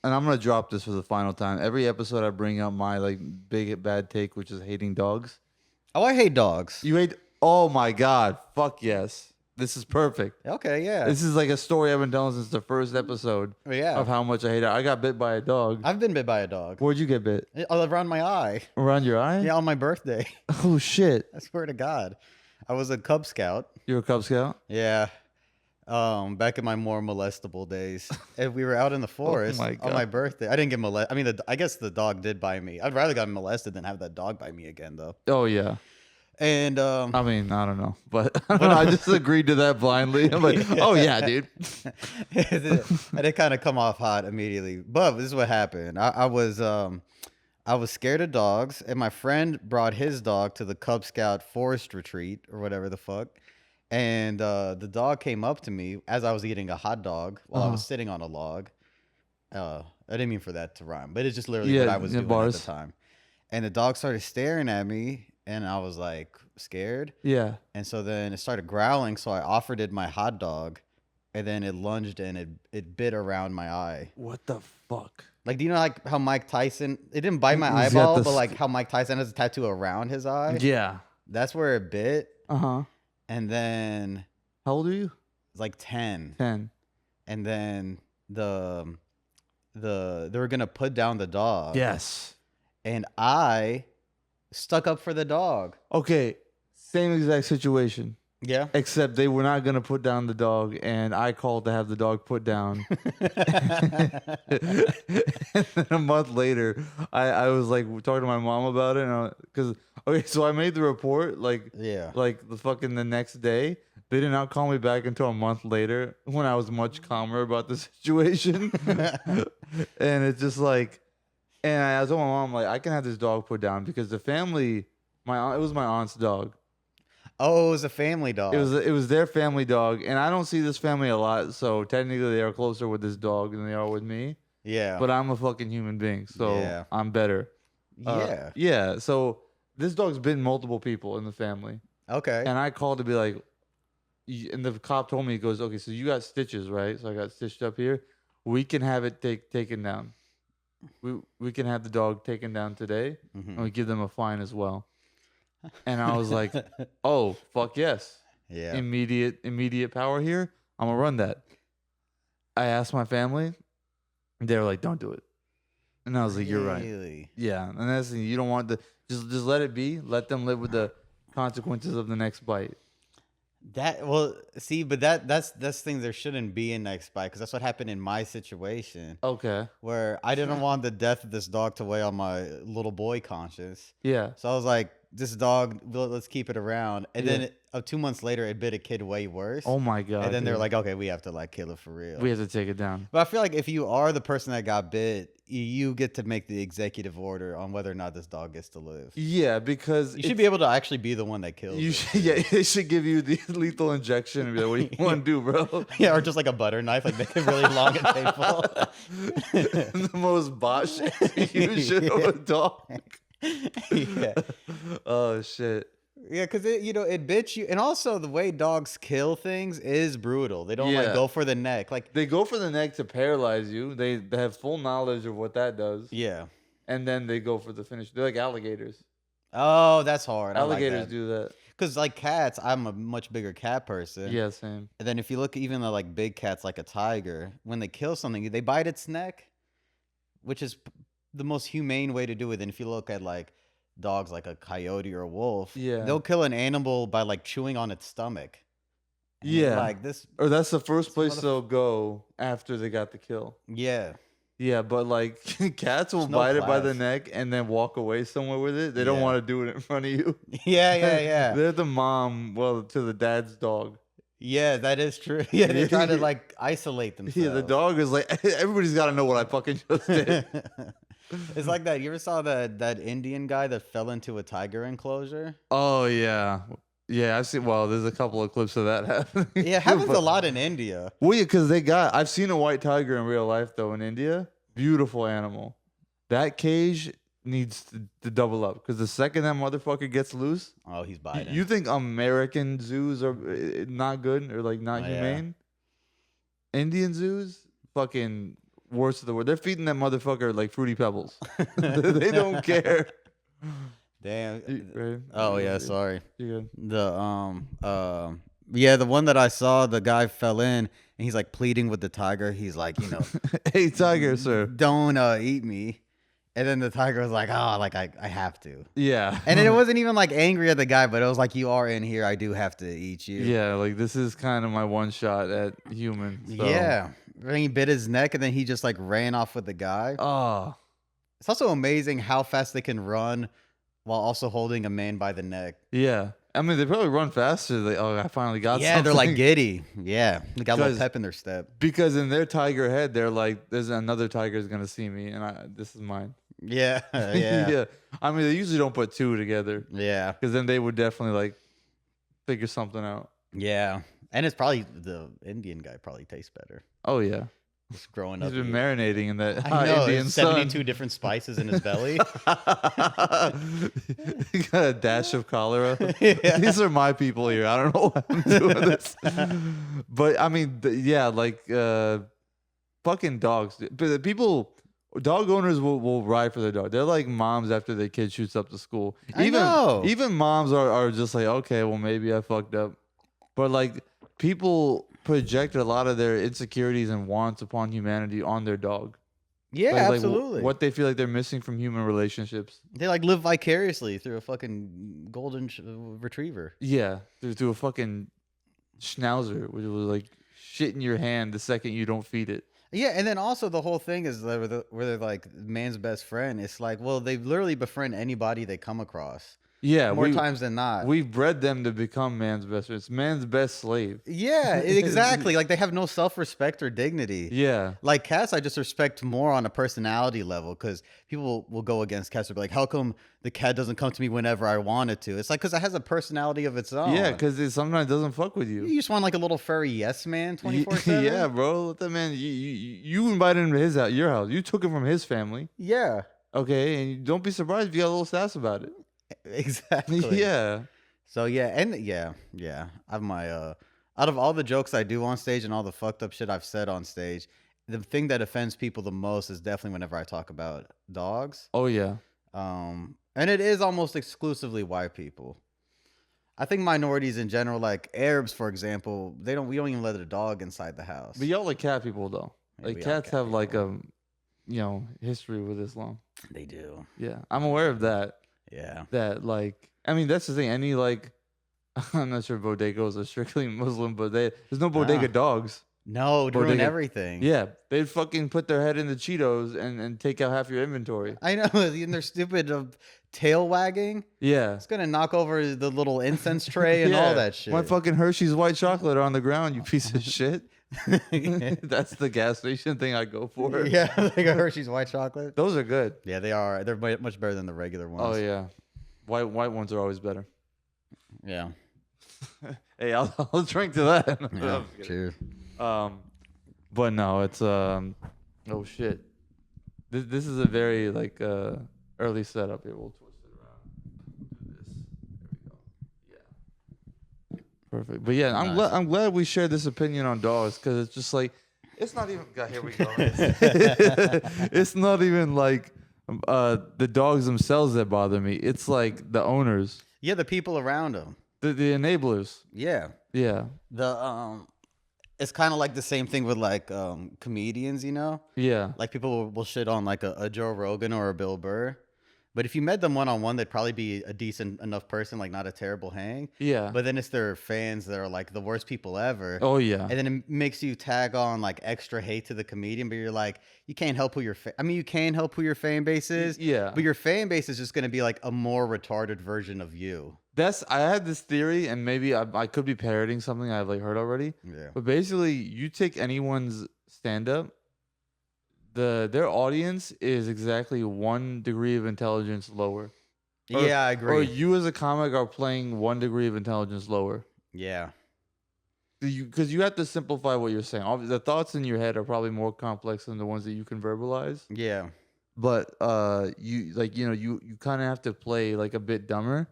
and I'm gonna drop this for the final time. Every episode, I bring up my like big bad take, which is hating dogs. Oh, I hate dogs. You hate? Oh my god! Fuck yes! This is perfect. Okay, yeah. This is like a story I've been telling since the first episode Yeah. of how much I hate it. I got bit by a dog. I've been bit by a dog. Where'd you get bit? Around my eye. Around your eye? Yeah, on my birthday. Oh shit! I swear to God. I was a Cub Scout. You're a Cub Scout? Yeah. Back in my more molestable days. And we were out in the forest my on my God. birthday. I didn't get molested. I mean, I guess the dog did bite me. I'd rather got molested than have that dog bite me again, though. Oh yeah. And I mean, I don't know, but I just agreed to that blindly. I'm like, oh yeah, dude. I did kind of come off hot immediately. But this is what happened. I was scared of dogs, and my friend brought his dog to the Cub Scout forest retreat or whatever the fuck. And the dog came up to me as I was eating a hot dog while I was sitting on a log. I didn't mean for that to rhyme, but it's just literally what I was doing at the time. And the dog started staring at me, and I was like scared. Yeah. And so then it started growling, so I offered it my hot dog, and then it lunged and it bit around my eye. What the fuck? Like, do you know like how Mike Tyson? It didn't bite my Is that eyeball, the but like how Mike Tyson has a tattoo around his eye. Yeah. That's where it bit. Uh-huh. And then How old are you? it's like 10. 10. And then they were gonna put down the dog. Yes. And I stuck up for the dog. Okay. Same exact situation. Yeah. Except they were not going to put down the dog, and I called to have the dog put down. And then a month later, I was like talking to my mom about it, and so I made the report like the next day. They did not call me back until a month later when I was much calmer about the situation. And it's just like, and I told my mom like I can have this dog put down because the family, it was my aunt's dog. Oh, it was a family dog. It was their family dog, and I don't see this family a lot, so technically they are closer with this dog than they are with me. Yeah. But I'm a fucking human being, so I'm better. Yeah. Yeah. So this dog's bitten multiple people in the family. Okay. And I called to be like, and the cop told me, he goes, okay, so you got stitches, right? So I got stitched up here. We can have it taken down. We can have the dog taken down today, and we give them a fine as well. And I was like, oh, fuck yes. Yeah. Immediate power here. I'm going to run that. I asked my family. They were like, don't do it. And I was like, you're right. Yeah. And that's the thing. You don't want just let it be. Let them live with the consequences of the next bite. That's thing there shouldn't be in next bite because that's what happened in my situation. Okay. Where I didn't want the death of this dog to weigh on my little boy conscience. Yeah. So I was like, this dog, let's keep it around. And then 2 months later, it bit a kid way worse. Oh my God. And then they're like, okay, we have to like kill it for real. We have to take it down. But I feel like if you are the person that got bit, you get to make the executive order on whether or not this dog gets to live. Yeah, because you should be able to actually be the one that kills it. They should give you the lethal injection and be like, what do you want to do, bro? Yeah, or just like a butter knife, like make it really long and painful. The most bot shit you should of a dog. Yeah. Oh shit. Yeah, because it bit you, and also the way dogs kill things is brutal. They don't like go for the neck. Like they go for the neck to paralyze you. They have full knowledge of what that does. Yeah. And then they go for the finish. They're like alligators. Oh, that's hard. Alligators do that. Because like cats, I'm a much bigger cat person. Yeah, same. And then if you look even at like big cats, like a tiger, when they kill something, they bite its neck, which is the most humane way to do it. And if you look at like dogs like a coyote or a wolf, they'll kill an animal by like chewing on its stomach. And like this, or that's the first place they'll go after they got the kill. Yeah, but like cats will bite it by the neck and then walk away somewhere with it. They don't want to do it in front of you. Yeah. They're the mom, to the dad's dog. Yeah, that is true. Yeah, they're trying to like isolate themselves. Yeah, the dog is like, everybody's got to know what I fucking just did. It's like that. You ever saw that Indian guy that fell into a tiger enclosure? Oh, yeah. Yeah, I've seen, there's a couple of clips of that happening. Yeah, it happens a lot in India. Well, yeah, because I've seen a white tiger in real life, though, in India. Beautiful animal. That cage needs to double up, because the second that motherfucker gets loose. Oh, he's biting. You think American zoos are not good or like not humane? Indian zoos? Fucking worst of the worst. They're feeding that motherfucker like Fruity Pebbles. They don't care. Damn. Right? Oh yeah, sorry. You good? Yeah, the one that I saw, the guy fell in and he's like pleading with the tiger. He's like, Hey, tiger, sir. Don't eat me. And then the tiger was like, oh, like I have to. Yeah. And then it wasn't even like angry at the guy, but it was like, you are in here. I do have to eat you. Yeah, like this is kind of my one shot at human. So. Yeah. And he bit his neck and then he just like ran off with the guy. Oh. It's also amazing how fast they can run while also holding a man by the neck. Yeah. I mean, they probably run faster. Like, oh, I finally got something. Yeah, they're like giddy. Yeah. They got a little pep in their step. Because in their tiger head, they're like, there's another tiger's going to see me, and this is mine. Yeah. Yeah. Yeah. I mean, they usually don't put two together. Yeah. Because then they would definitely like figure something out. Yeah. And it's probably the Indian guy probably tastes better. Oh, yeah. Just growing He's up. been marinating in that I know, Indian 72 sun. different spices in his belly. He got a dash of cholera. Yeah. These are my people here. I don't know why I'm doing this. But I mean, yeah, like fucking dogs. But the people, dog owners will ride for their dog. They're like moms after their kid shoots up to school. Even moms are just like, okay, well, maybe I fucked up. But like people project a lot of their insecurities and wants upon humanity on their dog. Yeah, like absolutely. What they feel like they're missing from human relationships. They like live vicariously through a fucking golden retriever. Yeah, through a fucking schnauzer, which was like shit in your hand the second you don't feed it. Yeah, and then also the whole thing is where they're like man's best friend. It's like, well, they literally befriend anybody they come across. Yeah, more times than not. We've bred them to become man's best friend. It's man's best slave. Yeah, exactly. Like they have no self-respect or dignity. Yeah. Like cats, I just respect more on a personality level because people will go against cats and be like, how come the cat doesn't come to me whenever I want it to? It's like, because it has a personality of its own. Yeah, because it sometimes doesn't fuck with you. You just want like a little furry yes man 24/7? Yeah, bro. Let that man, you invited him to your house. You took him from his family. Yeah. Okay, and don't be surprised if you got a little sass about it. Exactly. Yeah. So yeah, and yeah. I have my out of all the jokes I do on stage and all the fucked up shit I've said on stage, the thing that offends people the most is definitely whenever I talk about dogs. Oh yeah. And it is almost exclusively white people. I think minorities in general, like Arabs, for example, we don't even let a dog inside the house. But y'all like cat people though. Yeah, like cats have like a history with Islam. They do. Yeah, I'm aware of that. Yeah. That like, I mean, that's the thing. Any like, I'm not sure bodegas are strictly Muslim, but there's no bodega dogs. No, ruin everything. Yeah, they'd fucking put their head in the Cheetos and take out half your inventory. I know, and their stupid tail wagging. Yeah, it's gonna knock over the little incense tray and all that shit. My fucking Hershey's white chocolate are on the ground, you piece of shit. That's the gas station thing I go for. Yeah, like a Hershey's white chocolate. Those are good. Yeah, they are. They're much better than the regular ones. Oh yeah, white ones are always better. Yeah. Hey, I'll drink to that. Yeah, cheers. But no, it's oh shit. This is a very like early setup here. We'll twist it around. Do this. There we go. Yeah. Perfect. But yeah, I'm glad we shared this opinion on dogs because it's just like it's not even. God, here we go. It's not even like the dogs themselves that bother me. It's like the owners. Yeah, the people around them. The enablers. Yeah. Yeah. It's kind of like the same thing with like comedians, you know? Yeah. Like people will shit on like a Joe Rogan or a Bill Burr. But if you met them one-on-one, they'd probably be a decent enough person, like not a terrible hang. Yeah. But then it's their fans that are like the worst people ever. Oh, yeah. And then it makes you tag on like extra hate to the comedian, but you're like, you can't help who your you can help who your fan base is. Yeah. But your fan base is just going to be like a more retarded version of you. I had this theory, and maybe I could be parroting something I've like heard already. Yeah. But basically, you take anyone's stand-up, their audience is exactly 1 degree of intelligence lower. Yeah, I agree. Or you as a comic are playing 1 degree of intelligence lower. Yeah. Because you have to simplify what you're saying. The thoughts in your head are probably more complex than the ones that you can verbalize. Yeah. But you kind of have to play like a bit dumber.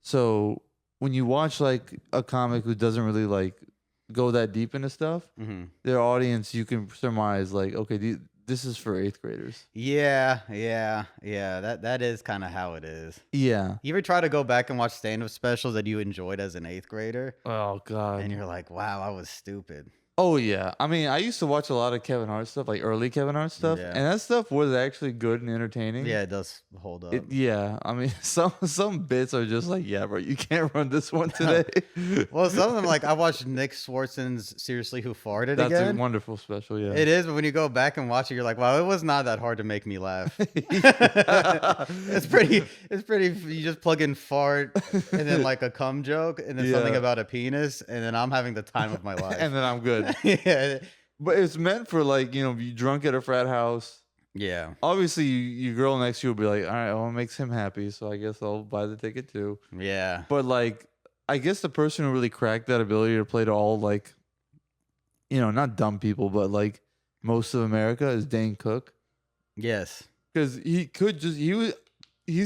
So when you watch like a comic who doesn't really like go that deep into stuff, their audience, you can surmise like, okay, this is for 8th graders. Yeah. That is kind of how it is. Yeah. You ever try to go back and watch stand-up specials that you enjoyed as an 8th grader? Oh God. And you're like, wow, I was stupid. Oh yeah, I mean, I used to watch a lot of Kevin Hart stuff, like early Kevin Hart stuff, and that stuff was actually good and entertaining. Yeah, it does hold up. Yeah, I mean, some bits are just like, yeah, bro, you can't run this one today. Well, some of them, like I watched Nick Swartzen's "Seriously Who Farted" That's again. a wonderful special. Yeah, it is. But when you go back and watch it, you're like, wow, it was not that hard to make me laugh. It's pretty. You just plug in fart and then like a cum joke and then something about a penis, and then I'm having the time of my life. And then I'm good. Yeah. But it's meant for like, you drunk at a frat house. Yeah. Obviously, your girl next to you will be like, all right, well, it makes him happy, so I guess I'll buy the ticket too. Yeah. But like, I guess the person who really cracked that ability to play to all like, not dumb people, but like most of America is Dane Cook. Yes. Because he's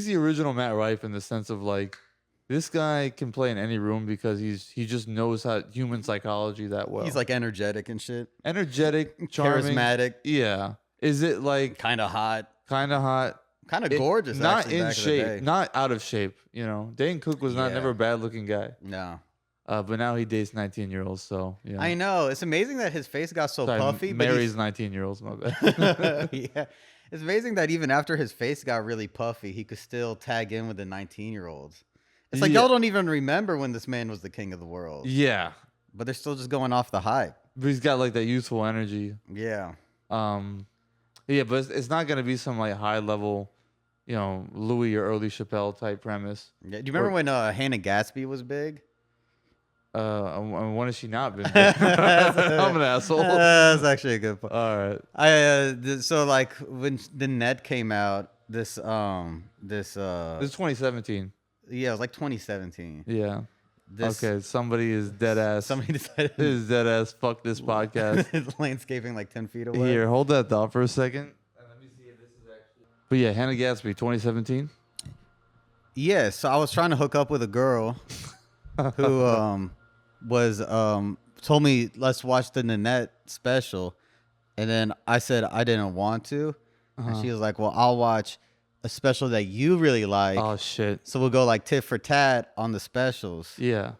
the original Matt Rife in the sense of like, this guy can play in any room because he just knows how human psychology that well. He's like energetic and shit. Energetic, charming, charismatic. Yeah. Is it like kind of hot? Kind of hot. Kind of gorgeous. Not actually, in back shape. In the day. Not out of shape. Dane Cook was never a bad looking guy. No. But now he dates 19-year-olds. So yeah. I know. It's amazing that his face got so puffy. Marries 19-year-olds. My bad. Yeah. It's amazing that even after his face got really puffy, he could still tag in with the 19-year-olds. It's like y'all don't even remember when this man was the king of the world. Yeah. But they're still just going off the hype. But he's got like that youthful energy. Yeah. Yeah, but it's not going to be some like high level, Louis or early Chappelle type premise. Yeah. Do you remember when Hannah Gatsby was big? When has she not been big? I'm an asshole. That's actually a good point. All right. So like when the net came out, this 2017. Yeah, it was like 2017. Yeah. Okay, somebody is dead ass. Somebody decided is dead ass. Fuck this podcast. Landscaping like 10 feet away. Here, hold that thought for a second. And let me see if this is actually. But yeah, Hannah Gatsby, 2017. Yeah, so I was trying to hook up with a girl who told me let's watch the Nanette special, and then I said I didn't want to, and she was like, "Well, I'll watch a special that you really like." Oh shit! So we'll go like tit for tat on the specials. Yeah.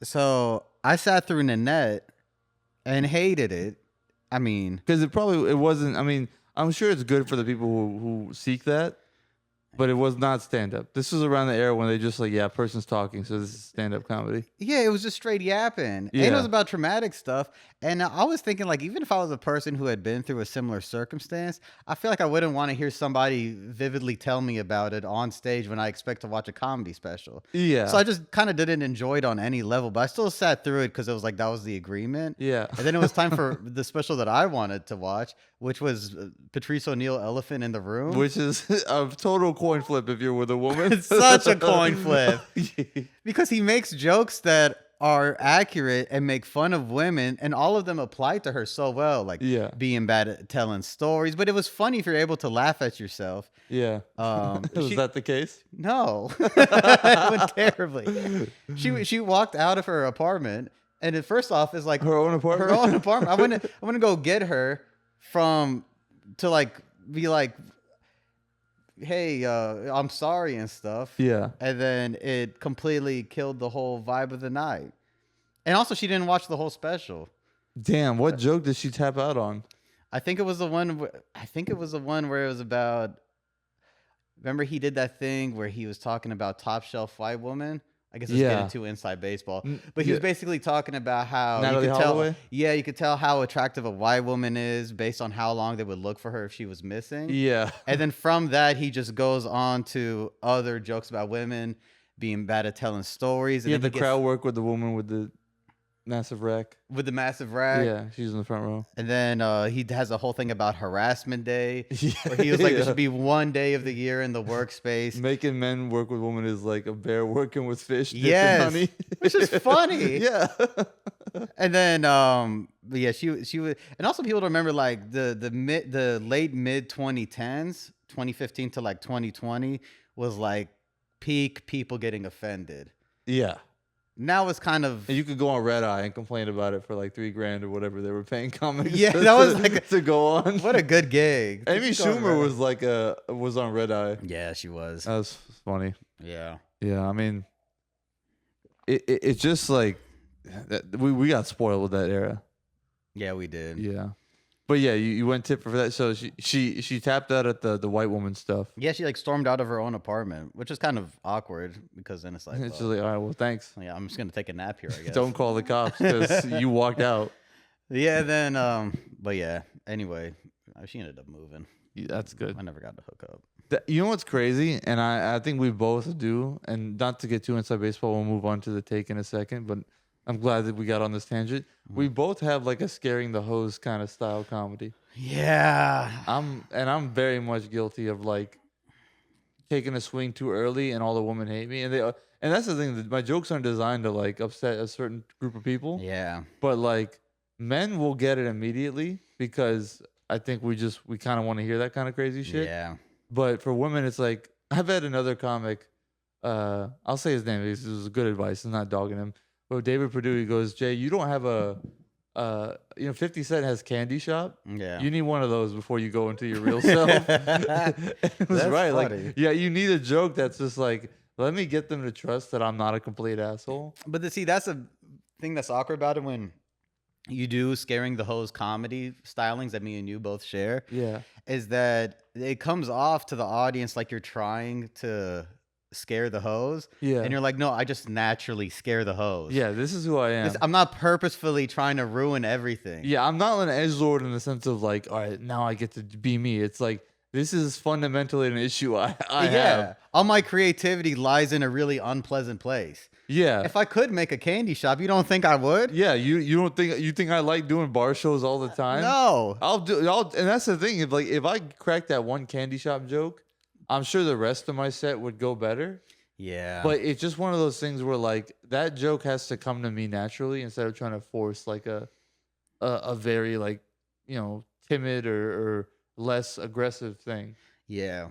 So I sat through Nanette and hated it. I mean, because it wasn't. I mean, I'm sure it's good for the people who seek that. But it was not stand-up. This was around the era when they just like, yeah, person's talking, so this is stand-up comedy. Yeah, it was just straight yapping. Yeah. And it was about traumatic stuff. And I was thinking, like, even if I was a person who had been through a similar circumstance, I feel like I wouldn't want to hear somebody vividly tell me about it on stage when I expect to watch a comedy special. Yeah. So I just kind of didn't enjoy it on any level, but I still sat through it because it was like, that was the agreement. Yeah. And then it was time for the special that I wanted to watch, which was Patrice O'Neal, Elephant in the Room. Which is a total coin flip if you're with a woman. It's such a coin flip. Because he makes jokes that are accurate and make fun of women, and all of them apply to her so well, like being bad at telling stories. But it was funny if you're able to laugh at yourself. Yeah. Was that the case? No. It went terribly. She walked out of her apartment, and it first off is like her own apartment. Her own apartment. I want to go get her to like be like, hey, I'm sorry and stuff. Yeah. And then it completely killed the whole vibe of the night. And also, she didn't watch the whole special. Damn, what joke did she tap out on? I think it was the one where it was about. Remember, he did that thing where he was talking about top shelf white woman. I guess it's getting too inside baseball, but he was basically talking about how Natalie Holloway? You could tell how attractive a white woman is based on how long they would look for her if she was missing. Yeah. And then from that, he just goes on to other jokes about women being bad at telling stories. And yeah, the crowd work with the woman with the massive rack. With the massive rack. Yeah, she's in the front row. And then he has a whole thing about harassment day. Where he was like, there should be one day of the year in the workspace. Making men work with women is like a bear working with fish. Yes. Honey. Which is funny. Yeah. And then she was, and also people remember like the late mid 2010s, 2015 to like 2020 was like peak people getting offended. Yeah. Now it's kind of and you could go on Red Eye and complain about it for like $3,000 or whatever they were paying comics. Yeah, that was like to go on. What a good gig. Amy Schumer was on Red Eye. Yeah, she was. That was funny. Yeah. Yeah, I mean, it's just like we got spoiled with that era. Yeah, we did. Yeah. But yeah, you went tip for that. So she tapped out at the white woman stuff. Yeah, she like stormed out of her own apartment, which is kind of awkward because then it's like, She's like, all right, well, thanks. Yeah, I'm just gonna take a nap here, I guess. Don't call the cops because you walked out. Yeah, then but yeah. Anyway, she ended up moving. Yeah, that's good. I never got to hook up. You know what's crazy, and I think we both do, and not to get too inside baseball, we'll move on to the take in a second, but I'm glad that we got on this tangent. We both have like a scaring the hose kind of style comedy. Yeah. I'm very much guilty of like taking a swing too early and all the women hate me. And that's the thing, that my jokes aren't designed to like upset a certain group of people. Yeah. But like men will get it immediately because I think we kind of want to hear that kind of crazy shit. Yeah. But for women, it's like, I've had another comic, I'll say his name because it was good advice. I'm not dogging him. But David Perdue, he goes, Jay, you don't have 50 Cent has Candy Shop. Yeah. You need one of those before you go into your real self. It was right. Funny. Like, yeah, you need a joke that's just like, let me get them to trust that I'm not a complete asshole. But see, that's a thing that's awkward about it when you do scaring the hose comedy stylings that me and you both share. Yeah. Is that it comes off to the audience like you're trying to scare the hose. Yeah. And you're like, no, I just naturally scare the hose. Yeah, this is who I am. I'm not purposefully trying to ruin everything. Yeah, I'm not an edgelord in the sense of like, all right, now I get to be me. It's like, this is fundamentally an issue I have. All my creativity lies in a really unpleasant place. Yeah. If I could make a candy shop, you don't think I would? Yeah, you think I like doing bar shows all the time? No. And that's the thing. If I crack that one candy shop joke, I'm sure the rest of my set would go better. Yeah. But it's just one of those things where like that joke has to come to me naturally instead of trying to force like a very like, timid or less aggressive thing. Yeah.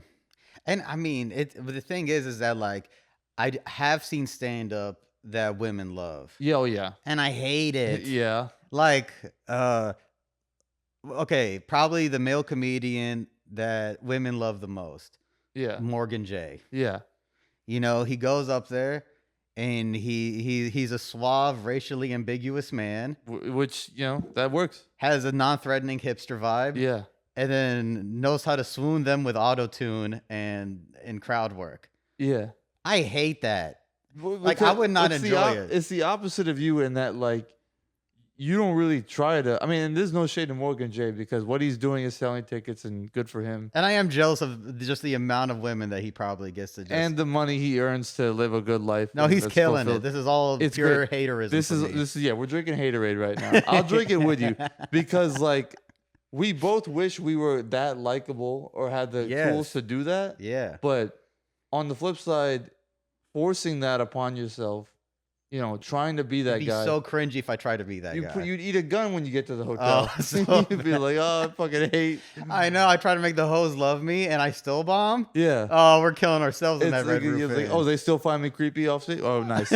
And I mean, but the thing is that like I have seen stand up that women love. Yeah, oh yeah. And I hate it. Yeah. Like okay, probably the male comedian that women love the most. Yeah. Morgan J. Yeah. He goes up there and he's a suave, racially ambiguous man. Which, that works. Has a non-threatening hipster vibe. Yeah. And then knows how to swoon them with auto-tune and crowd work. Yeah. I hate that. Like, I would not enjoy it. It's the opposite of you in that, like, you don't really try to. I mean, and there's no shade to Morgan J because what he's doing is selling tickets and good for him. And I am jealous of just the amount of women that he probably gets to just. And the money he earns to live a good life. No, he's killing it. This is all pure great. haterism. This is, yeah, we're drinking haterade right now. I'll drink it with you because, like, we both wish we were that likable or had the tools to do that. Yeah. But on the flip side, forcing that upon yourself, trying to be that It'd be guy. so cringy if I tried to be that guy. You'd eat a gun when you get to the hotel. You'd be like, oh, I fucking hate. I know. I try to make the hoes love me, and I still bomb. Yeah. Oh, we're killing ourselves in that red roof. Like, oh, they still find me creepy off stage? Oh, nice.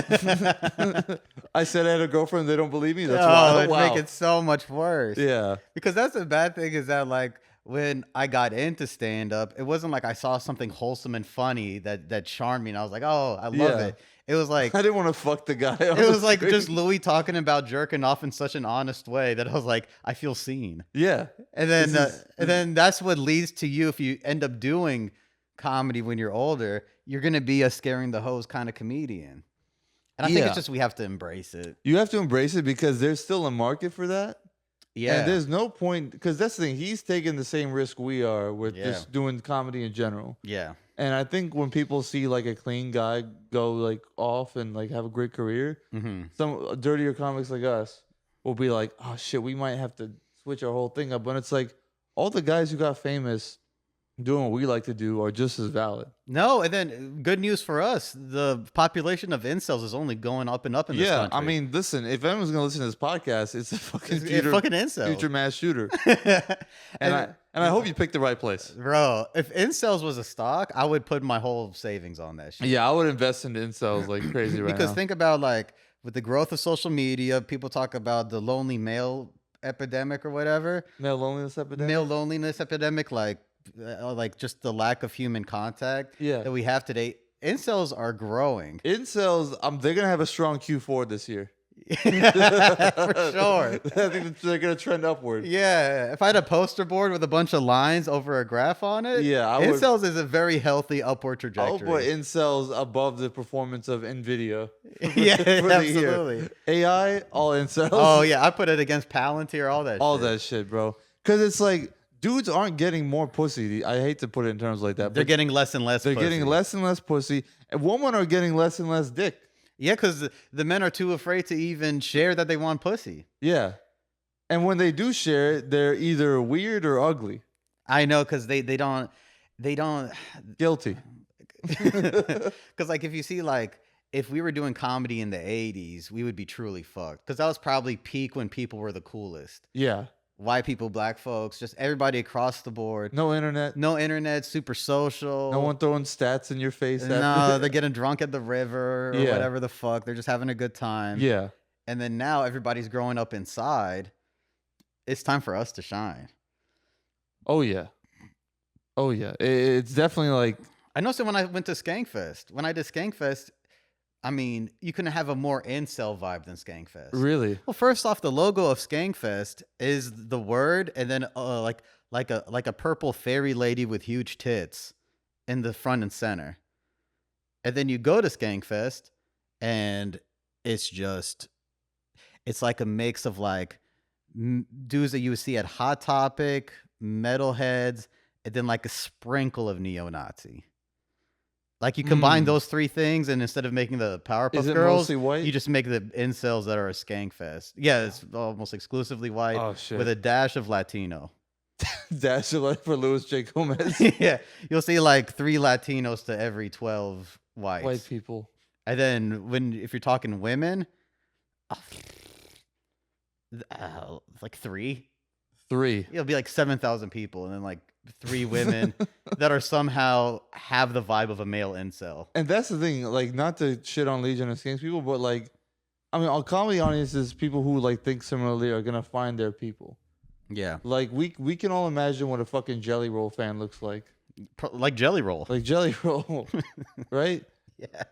I said I had a girlfriend. They don't believe me? That's that'd make it so much worse. Yeah. Because that's the bad thing is that, like, when I got into stand-up, it wasn't like I saw something wholesome and funny that charmed me, and I was like, oh, I love it. It was like I didn't want to fuck the guy. It was like just Louis talking about jerking off in such an honest way that I was like, I feel seen. Yeah. And then that's what leads to you if you end up doing comedy when you're older, you're gonna be a scaring the hose kind of comedian. And I think it's just we have to embrace it. You have to embrace it because there's still a market for that. Yeah. And there's no point because that's the thing. He's taking the same risk we are with just doing comedy in general. Yeah. And I think when people see like a clean guy go like off and like have a great career, some dirtier comics like us will be like, oh shit, we might have to switch our whole thing up. But it's like all the guys who got famous doing what we like to do are just as valid. No, and then good news for us, the population of incels is only going up and up in this country. Yeah, I mean, listen, if anyone's going to listen to this podcast, it's a fucking incel. Future mass shooter. and I hope you picked the right place. Bro, if incels was a stock, I would put my whole savings on that shit. Yeah, I would invest into incels like crazy right now. Because think about like with the growth of social media, people talk about the lonely male epidemic or whatever. Male loneliness epidemic. Male loneliness epidemic, like just the lack of human contact that we have today. Incels are growing. Incels, they're gonna have a strong Q4 this year. For sure. I think they're gonna trend upward. Yeah, if I had a poster board with a bunch of lines over a graph on it, incels is a very healthy upward trajectory. I would put incels above the performance of Nvidia. Absolutely. AI, all incels. Oh yeah, I put it against Palantir, all that shit, bro. Because it's like dudes aren't getting more pussy. I hate to put it in terms like that. They're getting less and less. They're getting less and less pussy, and women are getting less and less dick. Yeah, because the men are too afraid to even share that they want pussy. Yeah. And when they do share it, they're either weird or ugly. I know, because they don't. Guilty. Because like if you see like if we were doing comedy in the 80s, we would be truly fucked. Because that was probably peak when people were the coolest. Yeah. White people, black folks, just everybody across the board. No internet, super social. No one throwing stats in your face. No, they're getting drunk at the river or whatever the fuck. They're just having a good time. Yeah. And then now everybody's growing up inside. It's time for us to shine. Oh, yeah. Oh, yeah. It's definitely like... I know, so when I went to Skankfest, when I did Skankfest, I mean, you couldn't have a more incel vibe than Skankfest. Really? Well, first off, the logo of Skankfest is the word, and then like a purple fairy lady with huge tits in the front and center. And then you go to Skankfest, and it's like a mix of like dudes that you would see at Hot Topic, metalheads, and then like a sprinkle of neo-Nazi. Like you combine those three things, and instead of making the Powerpuff Girls, mostly white? You just make the incels that are a Skankfest. Yeah, it's almost exclusively white with a dash of Latino. Dash of life for Louis J. Gomez. Yeah, you'll see like 3 Latinos to every 12 whites. White people. And then if you're talking women, like 3. It'll be like 7,000 people, and then like 3 women that are somehow have the vibe of a male incel. And that's the thing, like, not to shit on Legion of Skanks people, but like, I mean, our comedy audiences, people who like think similarly are gonna find their people. Yeah. Like we can all imagine what a fucking Jelly Roll fan looks like. Like Jelly Roll. Like Jelly Roll, right? Yeah.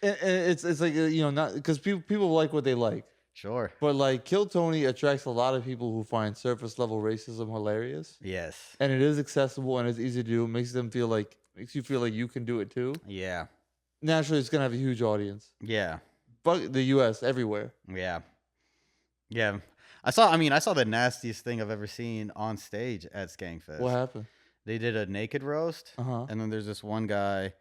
It's like, you know, not because people like what they like. Sure. But like Kill Tony attracts a lot of people who find surface level racism hilarious. Yes. And it is accessible and it's easy to do. It makes you feel like you can do it too. Yeah. Naturally, it's gonna have a huge audience. Yeah. But the U.S. everywhere. Yeah. Yeah. I saw the nastiest thing I've ever seen on stage at Skankfest. What happened? They did a naked roast, and then there's this one guy.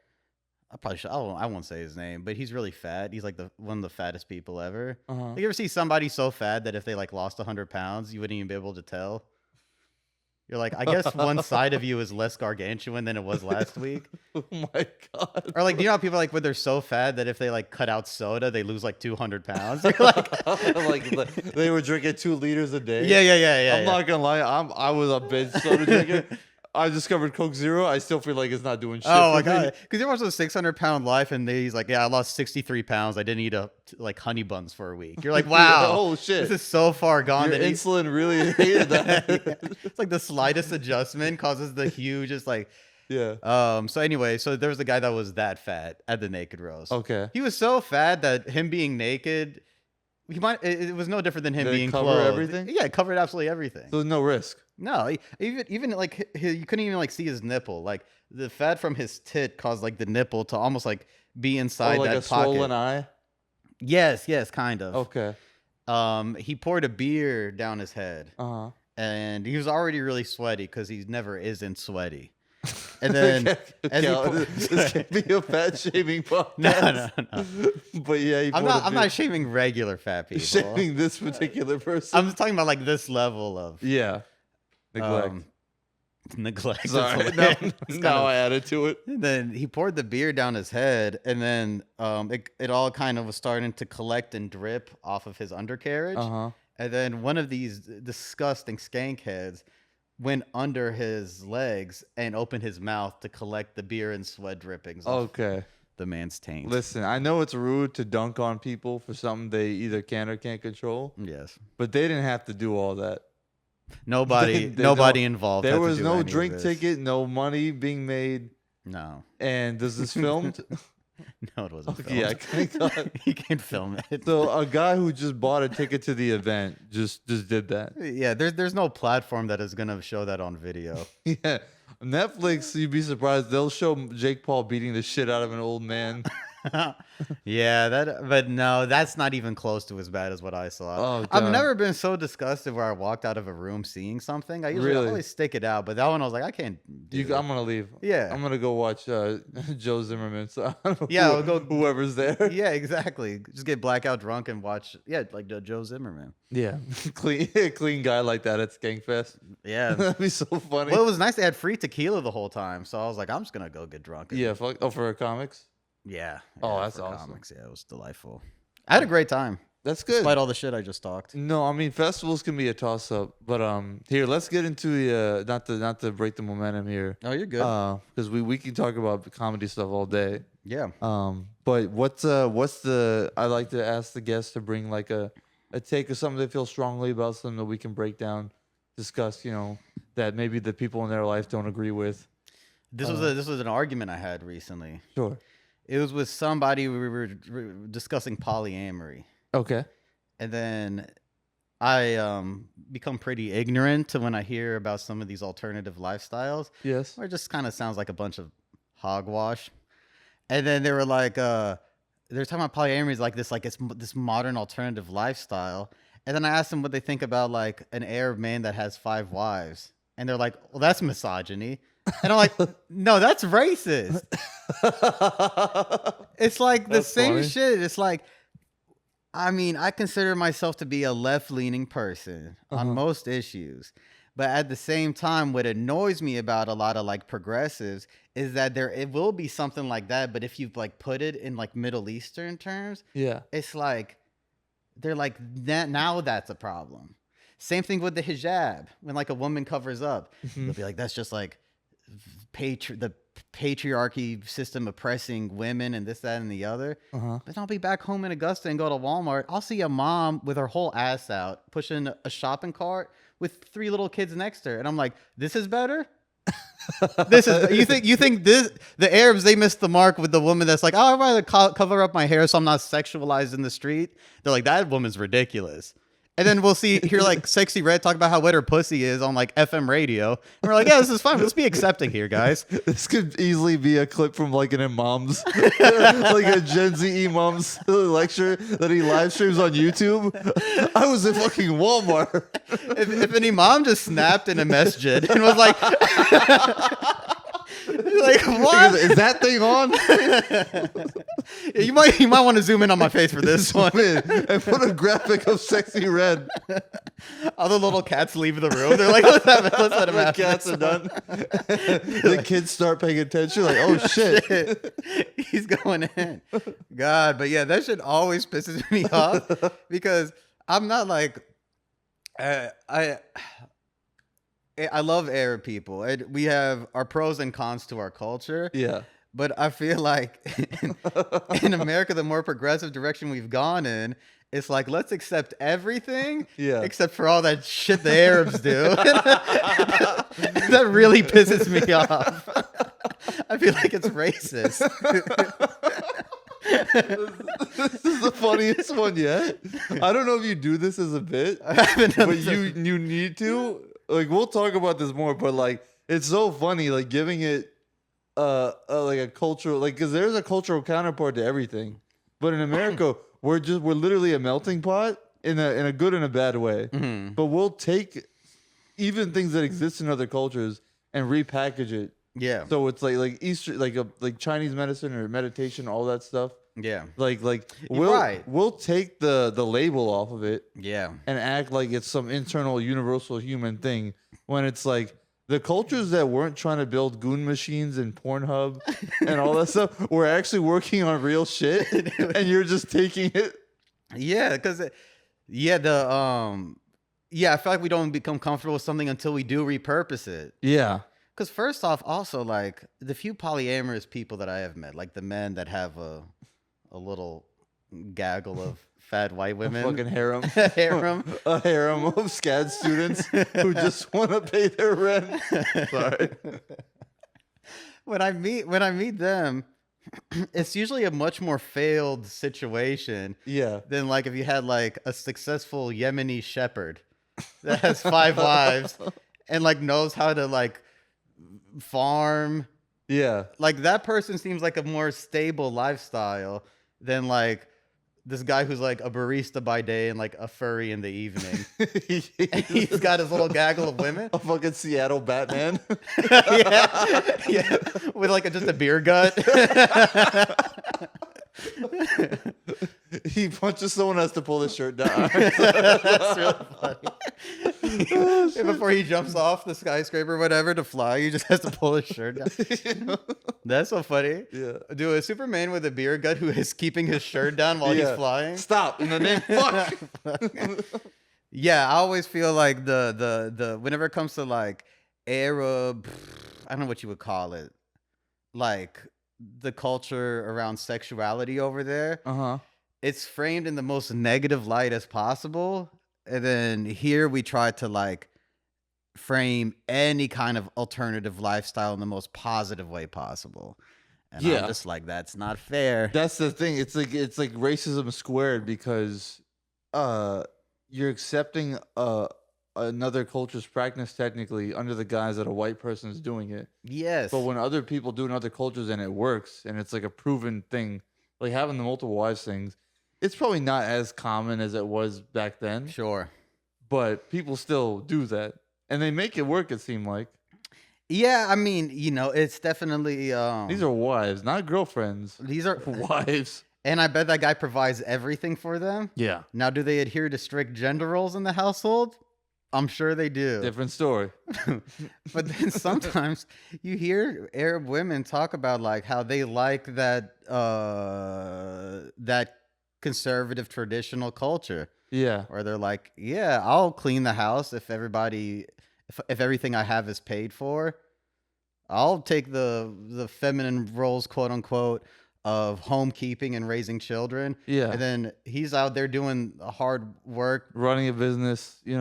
I won't say his name, but he's really fat. He's like one of the fattest people ever. Like, you ever see somebody so fat that if they like lost 100 pounds, you wouldn't even be able to tell? You're like, I guess one side of you is less gargantuan than it was last week. Oh my God. Or like, do you know how people like when they're so fat that if they like cut out soda, they lose like 200 pounds? You're like they were drinking 2 liters a day. Yeah. I'm not gonna lie, I was a big soda drinker. I discovered Coke Zero. I still feel like it's not doing shit. Oh my God. Because you're watching a 600-pound life, and he's like, yeah, I lost 63 pounds. I didn't eat like honey buns for a week. You're like, wow. Oh shit. This is so far gone. Your insulin really hated that. Yeah. It's like the slightest adjustment causes the hugest like. Yeah. So anyway, there was a guy that was that fat at the naked roast. Okay. He was so fat that him being naked, it was no different than him being cover clothed. Everything? Yeah, it covered absolutely everything. So no risk. No, even like you couldn't even like see his nipple. Like the fat from his tit caused like the nipple to almost like be inside like that a pocket. swollen eye. Yes, kind of. Okay. He poured a beer down his head. And he was already really sweaty because he never isn't sweaty. And then this can't be a fat shaming podcast. No. But yeah, I'm not shaming regular fat people. Shaming this particular person. I'm just talking about like this level of neglect. Sorry, now I added to it. And then he poured the beer down his head, and then it all kind of was starting to collect and drip off of his undercarriage. And then one of these disgusting skank heads went under his legs and opened his mouth to collect the beer and sweat drippings. Okay. the man's taint. Listen, I know it's rude to dunk on people for something they either can or can't control. Yes. But they didn't have to do all that. Nobody involved. There was no drink ticket, no money being made. No. And does this filmed? No, it wasn't filmed. Yeah, thank God. He can't film it. So a guy who just bought a ticket to the event just did that. Yeah, there's no platform that is gonna show that on video. Yeah. Netflix, you'd be surprised. They'll show Jake Paul beating the shit out of an old man. Yeah, but no, that's not even close to as bad as what I saw. Oh, I've never been so disgusted where I walked out of a room seeing something. I always stick it out, but that one I was like, I can't. I'm gonna leave. Yeah, I'm gonna go watch Joe Zimmerman. So we'll go whoever's there. Yeah, exactly. Just get blackout drunk and watch. Yeah, like Joe Zimmerman. Yeah, clean guy like that at Skankfest. Yeah, that'd be so funny. Well, it was nice. They had free tequila the whole time, so I was like, I'm just gonna go get drunk. Yeah, for comics. Yeah. Oh, that's awesome. Comics. Yeah, it was delightful. I had a great time. That's good. Despite all the shit I just talked. No, I mean festivals can be a toss up, but here let's get into the not to break the momentum here. Oh, you're good. Because we can talk about comedy stuff all day. Yeah. But what's the I like to ask the guests to bring like a take of something they feel strongly about, something that we can break down, discuss. That maybe the people in their life don't agree with. This was an argument I had recently. Sure. It was with somebody. We were discussing polyamory. Okay. And then I become pretty ignorant to when I hear about some of these alternative lifestyles. Yes. Or it just kind of sounds like a bunch of hogwash. And then they were like, they're talking about polyamory is like it's this modern alternative lifestyle. And then I asked them what they think about like an Arab man that has 5 wives. And they're like, well, that's misogyny. And I'm like, no, that's racist. It's like the same funny shit. It's like, I mean, I consider myself to be a left-leaning person on most issues. But at the same time, what annoys me about a lot of like progressives is that it will be something like that. But if you like put it in like Middle Eastern terms, yeah, it's like, they're like, that now that's a problem. Same thing with the hijab. When like a woman covers up, they'll be like, that's just like the patriarchy system oppressing women and this, that, and the other. But I'll be back home in Augusta and go to Walmart. I'll see a mom with her whole ass out pushing a shopping cart with 3 little kids next to her, and I'm like, this is better. This is you think this the Arabs, they missed the mark with the woman that's like, oh, I'd rather cover up my hair so I'm not sexualized in the street. They're like, that woman's ridiculous. And then we'll hear like Sexy Red talk about how wet her pussy is on like FM radio. And we're like, yeah, this is fine. Let's be accepting here, guys. This could easily be a clip from like an imam's, like a Gen Z imam's lecture that he live streams on YouTube. I was in fucking Walmart. If an imam just snapped in a masjid and was like, like, what? Is that thing on? Yeah, you might want to zoom in on my face for this one. And put a graphic of Sexy Red. All the little cats leave the room. They're like, let's let him have cats are done. The kids start paying attention. Like, oh shit. He's going in. God, but yeah, that shit always pisses me off because I'm not like I love Arab people. We have our pros and cons to our culture. Yeah. But I feel like in America, the more progressive direction we've gone in, it's like, let's accept everything except for all that shit the Arabs do. That really pisses me off. I feel like it's racist. This is the funniest one yet. I don't know if you do this as a bit, but you need to. Like, we'll talk about this more, but like, it's so funny, like giving it like a cultural, like, because there's a cultural counterpart to everything. But in America, we're literally a melting pot in a good and a bad way. But we'll take even things that exist in other cultures and repackage it. Yeah. So it's like Easter, like Chinese medicine or meditation, all that stuff. Yeah. Like we'll take the label off of it. Yeah. And act like it's some internal universal human thing when it's like the cultures that weren't trying to build goon machines and Pornhub and all that stuff were actually working on real shit, and you're just taking it. Yeah, because I feel like we don't become comfortable with something until we do repurpose it. Yeah. Because first off, also like the few polyamorous people that I have met, like the men that have a little gaggle of fat white A women, fucking harem. harem, A harem of SCAD students who just want to pay their rent. Sorry. when I meet them, it's usually a much more failed situation Yeah. than like if you had like a successful Yemeni shepherd that has 5 wives and like knows how to like farm. Yeah. Like that person seems like a more stable lifestyle than like this guy who's like a barista by day and like a furry in the evening. And he's got his little gaggle of women. A fucking Seattle Batman. yeah, with like just a beer gut. He punches someone, has to pull his shirt down. That's really funny. And before he jumps off the skyscraper or whatever to fly, he just has to pull his shirt down. That's so funny. Yeah. Do a Superman with a beer gut who is keeping his shirt down while he's flying. Stop in the name. Fuck. Yeah, I always feel like the whenever it comes to like Arab, I don't know what you would call it, like the culture around sexuality over there. It's framed in the most negative light as possible. And then here we try to like frame any kind of alternative lifestyle in the most positive way possible. And I'm just like, that's not fair. That's the thing. It's like racism squared, because you're accepting another culture's practice technically under the guise that a white person is doing it. Yes. But when other people do in other cultures and it works and it's like a proven thing, like having the multiple wives things, it's probably not as common as it was back then. Sure. But people still do that. And they make it work, it seemed like. Yeah, I mean, it's definitely... these are wives, not girlfriends. These are... wives. And I bet that guy provides everything for them. Yeah. Now, do they adhere to strict gender roles in the household? I'm sure they do. Different story. But then sometimes you hear Arab women talk about like how they like that that conservative traditional culture. Yeah. Where they're like, yeah, I'll clean the house if everything I have is paid for. I'll take the feminine roles, quote unquote, of homekeeping and raising children. Yeah. And then he's out there doing hard work. Running a business, if you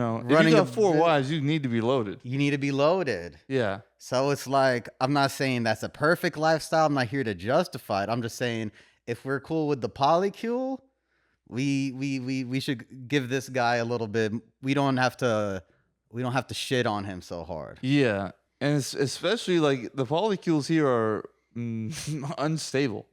got 4 wives, you need to be loaded. You need to be loaded. Yeah. So it's like, I'm not saying that's a perfect lifestyle. I'm not here to justify it. I'm just saying if we're cool with the polycule, we should give this guy a little bit. We don't have to shit on him so hard. Yeah. And it's especially like the polycules here are unstable.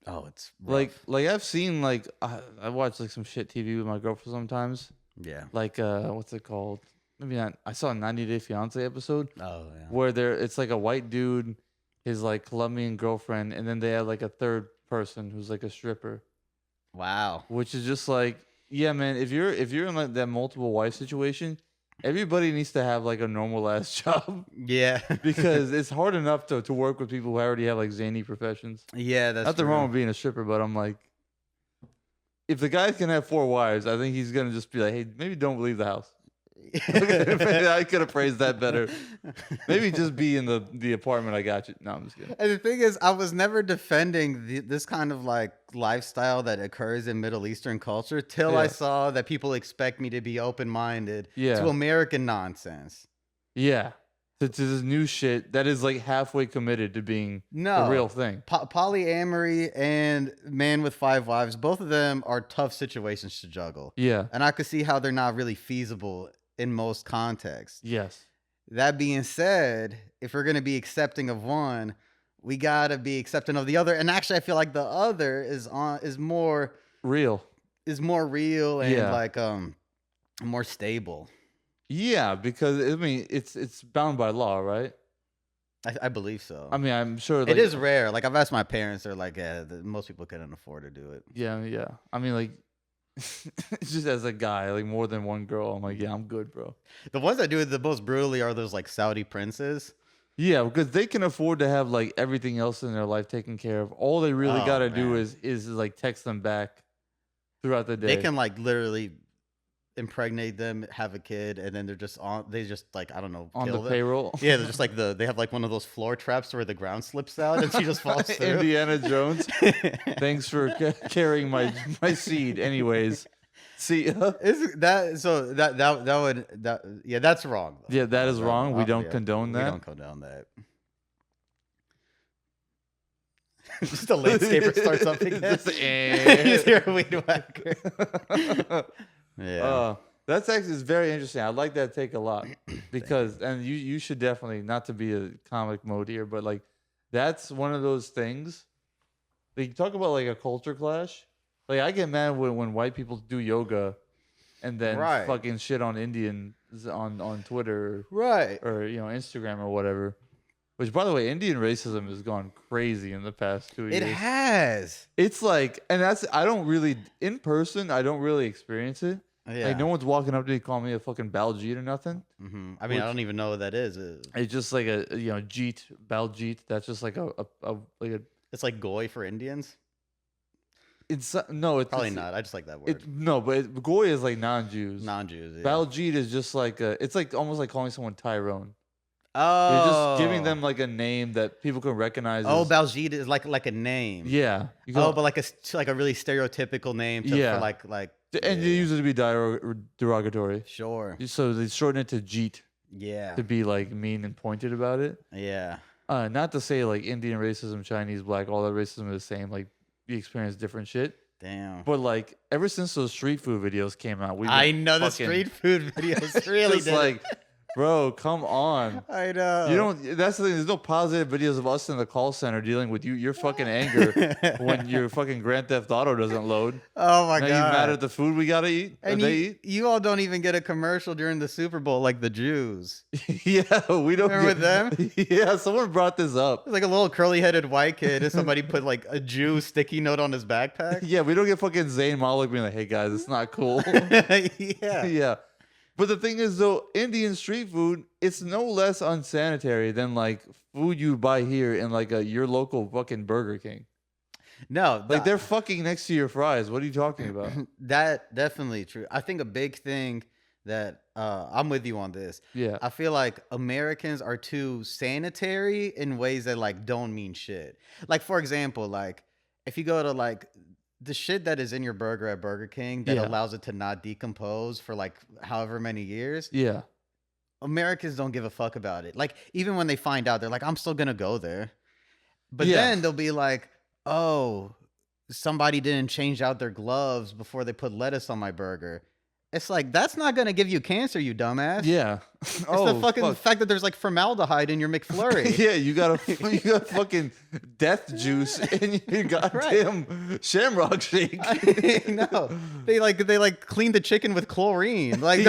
Oh, it's rough. like I've seen like I watch like some shit TV with my girlfriend sometimes. Yeah. Like what's it called? Maybe not. I saw a 90 Day Fiance episode. Oh yeah. Where it's like a white dude, his like Colombian girlfriend, and then they have like a third person who's like a stripper. Wow. Which is just like, yeah, man. If you're in like that multiple wife situation, everybody needs to have like a normal ass job. Yeah. Because it's hard enough to work with people who already have like zany professions. Yeah, that's nothing wrong with being a stripper, but I'm like, if the guy can have 4 wives, I think he's gonna just be like, hey, maybe don't leave the house. I could have phrased that better. Maybe just be in the apartment. I got you. No, I'm just kidding. And the thing is, I was never defending this kind of like lifestyle that occurs in Middle Eastern culture till I saw that people expect me to be open-minded to American nonsense. Yeah. To this new shit that is like halfway committed to being the real thing. Polyamory and man with 5 wives, both of them are tough situations to juggle. Yeah. And I could see how they're not really feasible in most contexts. Yes. That being said, if we're going to be accepting of one, we got to be accepting of the other. And actually, I feel like the other is more real. And like more stable. Yeah, because I mean, it's bound by law, right? I believe so. I mean, I'm sure it is rare. Like I've asked my parents, they're like, yeah, most people couldn't afford to do it. Yeah. I mean, like, it's just as a guy, like more than one girl, I'm like, yeah, I'm good, bro. The ones that do it the most brutally are those like Saudi princes. Yeah, because they can afford to have like everything else in their life taken care of. All they really gotta do is like text them back throughout the day. They can like literally impregnate them, have a kid, and then they just like, I don't know, On kill the them. payroll. Yeah, they're just like they have like one of those floor traps where the ground slips out and she just falls through. Indiana Jones. Thanks for carrying my seed. Anyways, see, Is that so? Yeah, that's wrong. Though. Yeah, that is wrong. We don't condone that. We don't condone that. Just a landscaper starts up again. Just hear a weed whacker. Yeah. That's actually very interesting. I like that take a lot because, and you should definitely, not to be a comic mode here, but like that's one of those things. Like you talk about like a culture clash. Like I get mad when white people do yoga, and then fucking shit on Indians on Twitter, right, or Instagram or whatever. Which, by the way, Indian racism has gone crazy in the past 2 years. It has. It's like, and I don't really, in person, I don't really experience it. Yeah. Like, no one's walking up to me calling me a fucking Baljeet or nothing. Mm-hmm. I mean, I don't even know what that is. It's just like a, Jeet, Baljeet. That's just like a It's like Goy for Indians? It's probably not. I just like that word. But Goy is like non-Jews. Non-Jews, yeah. Baljeet is just like it's like almost like calling someone Tyrone. Oh, you're just giving them like a name that people can recognize. Baljeet is like a name. Yeah. But like a really stereotypical name. For like. And you use it to be derogatory. Sure. So they shorten it to Jeet. Yeah. To be like mean and pointed about it. Yeah. Not to say like Indian racism, Chinese, black, all that racism is the same. Like you experience different shit. Damn. But like ever since those street food videos came out, I know the street food videos really did. Like, bro, come on. I know. You don't. That's the thing. There's no positive videos of us in the call center dealing with your fucking anger when your fucking Grand Theft Auto doesn't load. Oh my god. You mad at the food we gotta eat? And you all don't even get a commercial during the Super Bowl like the Jews. Yeah, we don't. Remember with them? Yeah, someone brought this up. It's like a little curly-headed white kid, and somebody put like a Jew sticky note on his backpack. Yeah, we don't get fucking Zayn Malik being like, "Hey guys, it's not cool." Yeah. Yeah. But the thing is, though, Indian street food, it's no less unsanitary than like food you buy here in like your local fucking Burger King. No, like they're fucking next to your fries. What are you talking about? That definitely true. I think a big thing that I'm with you on this. Yeah, I feel like Americans are too sanitary in ways that like don't mean shit. Like for example, like if you go to like the shit that is in your burger at Burger King that allows it to not decompose for like however many years. Yeah. Americans don't give a fuck about it. Like even when they find out, they're like, I'm still going to go there. But then they'll be like, oh, somebody didn't change out their gloves before they put lettuce on my burger. It's like, that's not going to give you cancer, you dumbass. Yeah. It's the fucking fact that there's like formaldehyde in your McFlurry. Yeah, you got fucking death juice in your goddamn Shamrock Shake. No. They clean the chicken with chlorine. Like,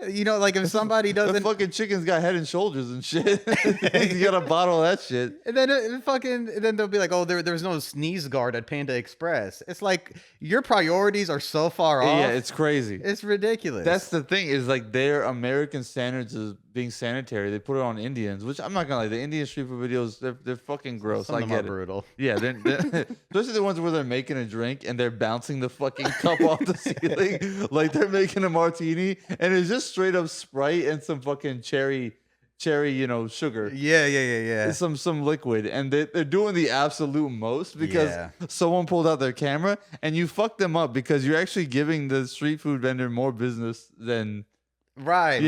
like if somebody doesn't. The fucking chicken's got head and shoulders and shit. You got a bottle of that shit. And then they'll be like, oh, there's no sneeze guard at Panda Express. It's like your priorities are so far off. Yeah, it's crazy. It's ridiculous. That's the thing is like their American standards of being sanitary. They put it on Indians, which I'm not gonna lie. The Indian street food videos, they're fucking gross. Some of them are brutal. Yeah, especially the ones where they're making a drink and they're bouncing the fucking cup off the ceiling like they're making a martini, and it's just straight up Sprite and some fucking cherry, sugar. Yeah. It's some liquid, and they're doing the absolute most because someone pulled out their camera, and you fucked them up because you're actually giving the street food vendor more business than. Right.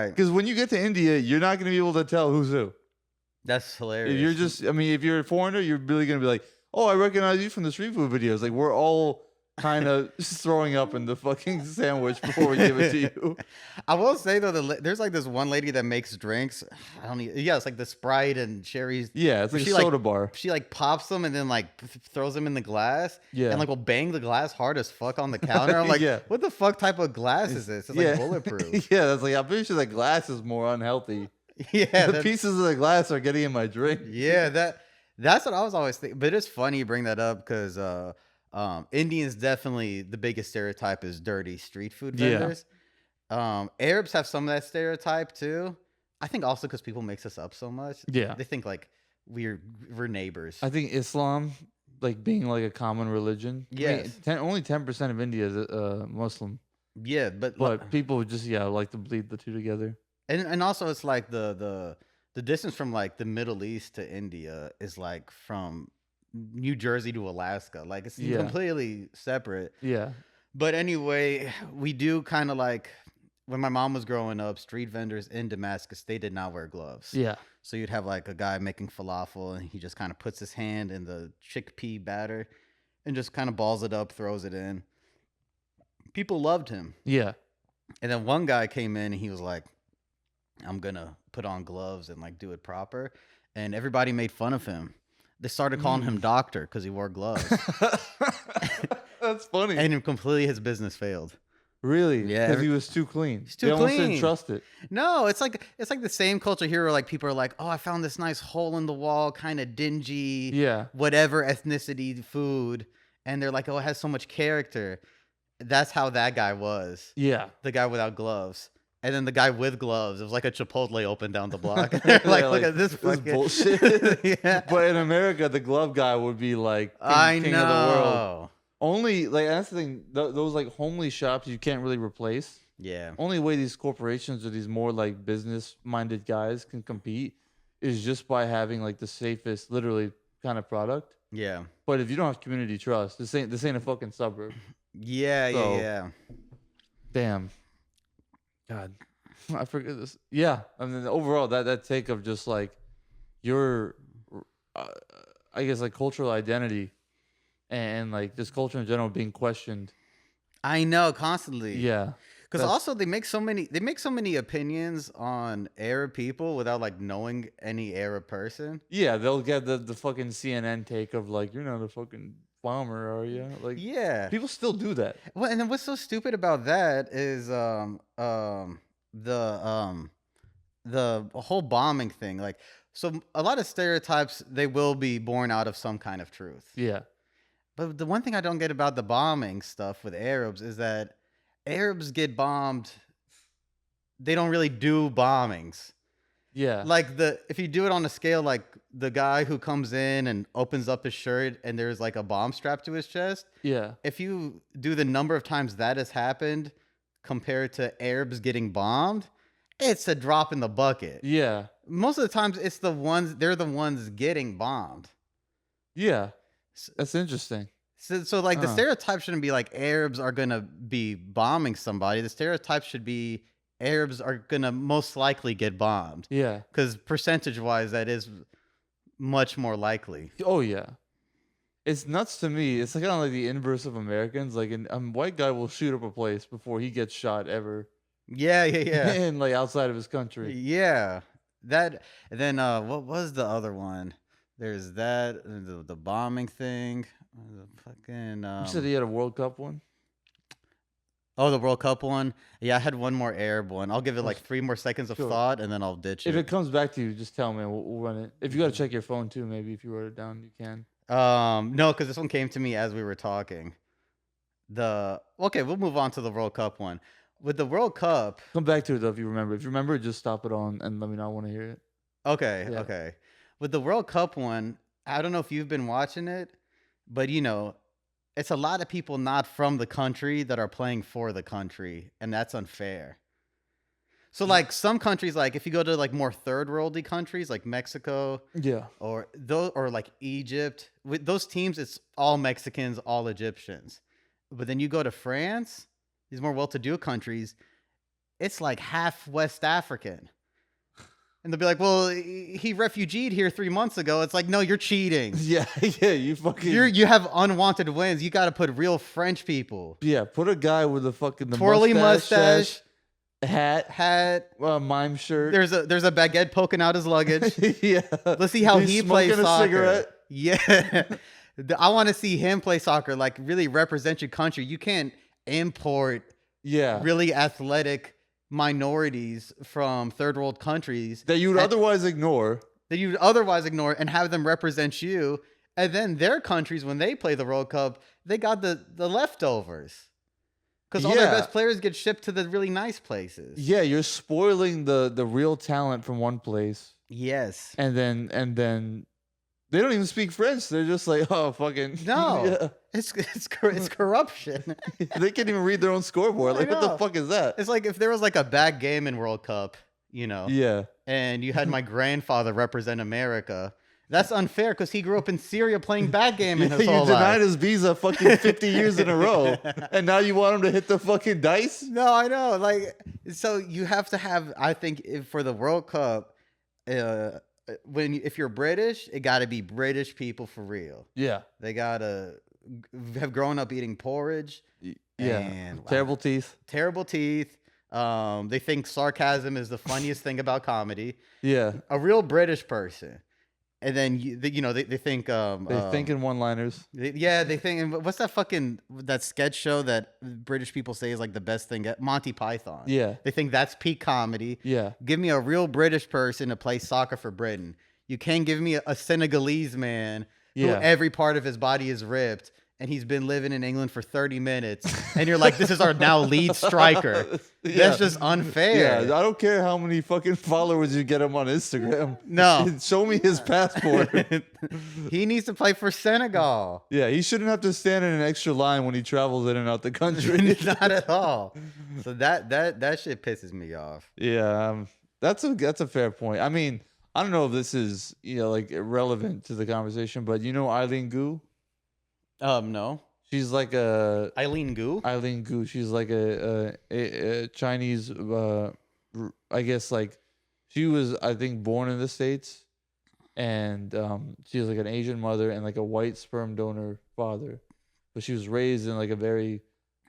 Because when you get to India, you're not going to be able to tell who's who. That's hilarious. If you're a foreigner, you're really going to be like, oh, I recognize you from the street food videos. Like, we're all kind of throwing up in the fucking sandwich before we give it to you. I will say, though, there's like this one lady that makes drinks. It's like the Sprite and cherries. Yeah, it's like a soda bar. She like pops them and then like throws them in the glass. Yeah. And like will bang the glass hard as fuck on the counter. I'm like, what the fuck type of glass is this? It's like bulletproof. Yeah, that's like, I'm pretty sure the glass is more unhealthy. Yeah. The pieces of the glass are getting in my drink. Yeah, that's what I was always thinking. But it's funny you bring that up because Indians definitely the biggest stereotype is dirty street food vendors. Arabs have some of that stereotype too. I think also because people mix us up so much. Yeah, they think like we're neighbors. I think Islam, like being like a common religion. Yes, only 10% of India is Muslim. Yeah, but people just like to bleed the two together. And also it's like the distance from like the Middle East to India is like from New Jersey to Alaska. Like it's completely separate. Yeah. But anyway, we do kind of like when my mom was growing up, street vendors in Damascus, they did not wear gloves. Yeah. So you'd have like a guy making falafel and he just kind of puts his hand in the chickpea batter and just kind of balls it up, throws it in. People loved him. Yeah. And then one guy came in and he was like, I'm going to put on gloves and like do it proper. And everybody made fun of him. They started calling him doctor because he wore gloves. That's funny. And completely his business failed. Really? Yeah. Because he was too clean. He's too clean. Didn't trust it. No, it's like the same culture here where like people are like, oh, I found this nice hole in the wall, kind of dingy, whatever ethnicity food. And they're like, oh, it has so much character. That's how that guy was. Yeah. The guy without gloves. And then the guy with gloves, it was like a Chipotle open down the block. They're like, look at this fucking bullshit. Yeah. But in America, the glove guy would be like king of the world. Only, like, that's the thing, those like homely shops you can't really replace. Yeah. Only way these corporations or these more like business minded guys can compete is just by having like the safest, literally, kind of product. Yeah. But if you don't have community trust, this ain't a fucking suburb. Yeah. Damn. God, I forget this. Yeah, I mean, overall, that take of just like your, I guess, like cultural identity, and like this culture in general being questioned. I know, constantly. Yeah, because also they make so many opinions on Arab people without like knowing any Arab person. Yeah, they'll get the fucking CNN take of like, you're not a fucking bomber, are you? Like, yeah, people still do that. Well, and then what's so stupid about that is the whole bombing thing. Like, so a lot of stereotypes, they will be born out of some kind of truth. Yeah. But the one thing I don't get about the bombing stuff with Arabs is that Arabs get bombed. They don't really do bombings. Yeah. Like if you do it on a scale, like the guy who comes in and opens up his shirt and there's like a bomb strapped to his chest. Yeah. If you do the number of times that has happened compared to Arabs getting bombed, it's a drop in the bucket. Yeah. Most of the times they're the ones getting bombed. Yeah. That's interesting. So like the stereotype shouldn't be like Arabs are going to be bombing somebody. The stereotype should be Arabs are going to most likely get bombed. Yeah. Because percentage-wise, that is much more likely. Oh, yeah. It's nuts to me. It's kind of like the inverse of Americans. Like a white guy will shoot up a place before he gets shot ever. Yeah. And like outside of his country. Yeah. That. And then what was the other one? There's that, the bombing thing. The fucking. You said he had a World Cup one? Oh, the World Cup one? Yeah, I had one more Arab one. I'll give it like 3 more seconds of thought, and then I'll ditch it. If it comes back to you, just tell me. We'll run it. If you got to check your phone too, maybe if you wrote it down, you can. No, because this one came to me as we were talking. Okay, we'll move on to the World Cup one. With the World Cup... Come back to it, though, if you remember. If you remember, just stop it on and let me know. I want to hear it. Okay. With the World Cup one, I don't know if you've been watching it, but, it's a lot of people not from the country that are playing for the country, and that's unfair. So, like, some countries, like, if you go to, like, more third-worldy countries, like Mexico, or like Egypt, with those teams, it's all Mexicans, all Egyptians. But then you go to France, these more well-to-do countries, it's like half West African. And they'll be like, well, he refugeed here 3 months ago. It's like, no, you're cheating. Yeah, you fucking... You have unwanted wins. You got to put real French people. Yeah, put a guy with a fucking... twirly mustache. Hat. Mime shirt. There's a baguette poking out his luggage. Yeah. Let's see how he plays soccer. Cigarette. Yeah. I want to see him play soccer, like really represent your country. You can't import really athletic minorities from third world countries that you would otherwise ignore. And have them represent you. And then their countries, when they play the World Cup, they got the leftovers. Because all their best players get shipped to the really nice places. Yeah, you're spoiling the real talent from one place. Yes. And then They don't even speak French. They're just like, oh, fucking. No, Yeah. it's corruption. They can't even read their own scoreboard. Like, what the fuck is that? It's like if there was like a backgammon World Cup, Yeah. and you had my grandfather represent America. That's unfair because he grew up in Syria playing backgammon his whole life. You denied his visa fucking 50 years in a row, and now you want him to hit the fucking dice? No, I know. Like, so you have to have. I think for the World Cup, if you're British, it got to be British people for real. Yeah, they gotta have grown up eating porridge. Yeah, and, terrible teeth. Terrible teeth. They think sarcasm is the funniest thing about comedy. Yeah, a real British person. And then they think they think in one-liners. They think. What's that sketch show that British people say is like the best thing? Monty Python. Yeah, they think that's peak comedy. Yeah, give me a real British person to play soccer for Britain. You can't give me a Senegalese man who every part of his body is ripped and he's been living in England for 30 minutes. And you're like, this is our now lead striker. That's just unfair. Yeah, I don't care how many fucking followers you get him on Instagram. No. Show me his passport. He needs to play for Senegal. Yeah, he shouldn't have to stand in an extra line when he travels in and out the country. Not at all. So that shit pisses me off. Yeah, that's a fair point. I mean, I don't know if this is like irrelevant to the conversation, but Eileen Gu? No. She's like a Eileen Gu. Eileen Gu. She's like a Chinese. I guess like she was, I think, born in the States, and she was like an Asian mother and like a white sperm donor father, but she was raised in like a very,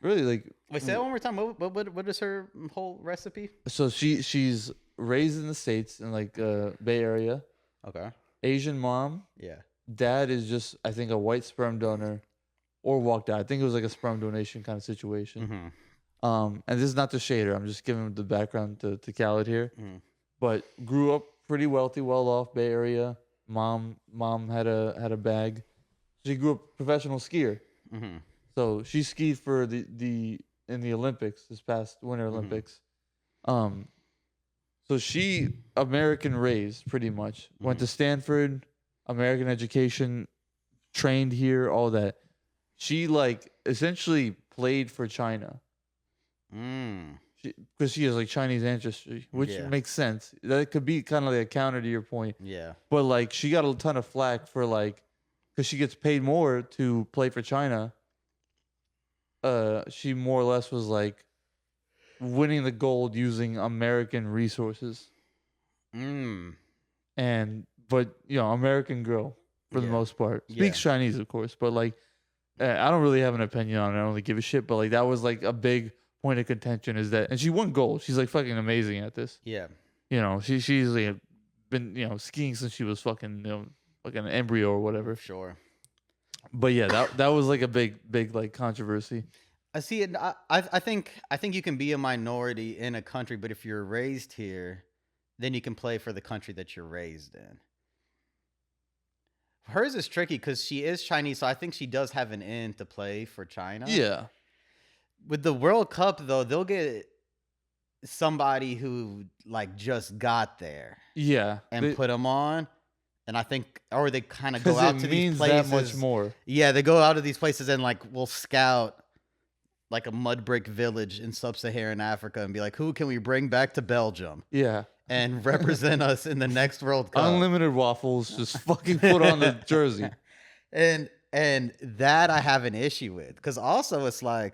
really like. Wait, say that one more time. What is her whole recipe? So she's raised in the States in like Bay Area. Okay. Asian mom. Yeah. Dad is just, I think, a white sperm donor or walked out. I think it was like a sperm donation kind of situation. Mm-hmm. And this is not to shade her. I'm just giving the background to Khaled here. Mm-hmm. But grew up pretty wealthy, well off, Bay Area. Mom had a bag. She grew up professional skier. Mm-hmm. So she skied for in the Olympics, this past Winter Olympics. Mm-hmm. So she American raised pretty much. Mm-hmm. Went to Stanford. American education, trained here, all that. She like essentially played for China. Because she has like Chinese ancestry, which makes sense. That could be kind of like a counter to your point. Yeah. But like she got a ton of flack for like, because she gets paid more to play for China. She more or less was like winning the gold using American resources. But American girl for the most part speaks Chinese, of course. But like, I don't really have an opinion on it. I don't really give a shit. But like, that was like a big point of contention is that, and she won gold. She's like fucking amazing at this. Yeah. She's like been skiing since she was fucking like an embryo or whatever. Sure. But yeah, that was like a big like controversy. I see it. I think you can be a minority in a country, but if you're raised here, then you can play for the country that you're raised in. Hers is tricky because she is Chinese, so I think she does have an in to play for China. Yeah. With the World Cup, though, they'll get somebody who like just got there. Yeah. And put them on. And I think, or they kind of go out to these places. That much more. Yeah, they go out to these places and like will scout like a mud brick village in sub-Saharan Africa and be like, who can we bring back to Belgium? Yeah. And represent us in the next World Cup. Unlimited waffles, just fucking put on the jersey. And that I have an issue with. Because also it's like,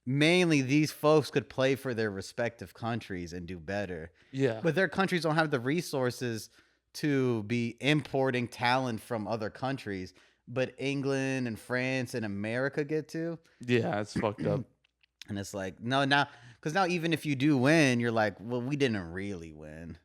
mainly these folks could play for their respective countries and do better. Yeah. But their countries don't have the resources to be importing talent from other countries. But England and France and America get to. Yeah, it's fucked up. And it's like, no, now... Because now even if you do win, you're like, well, we didn't really win.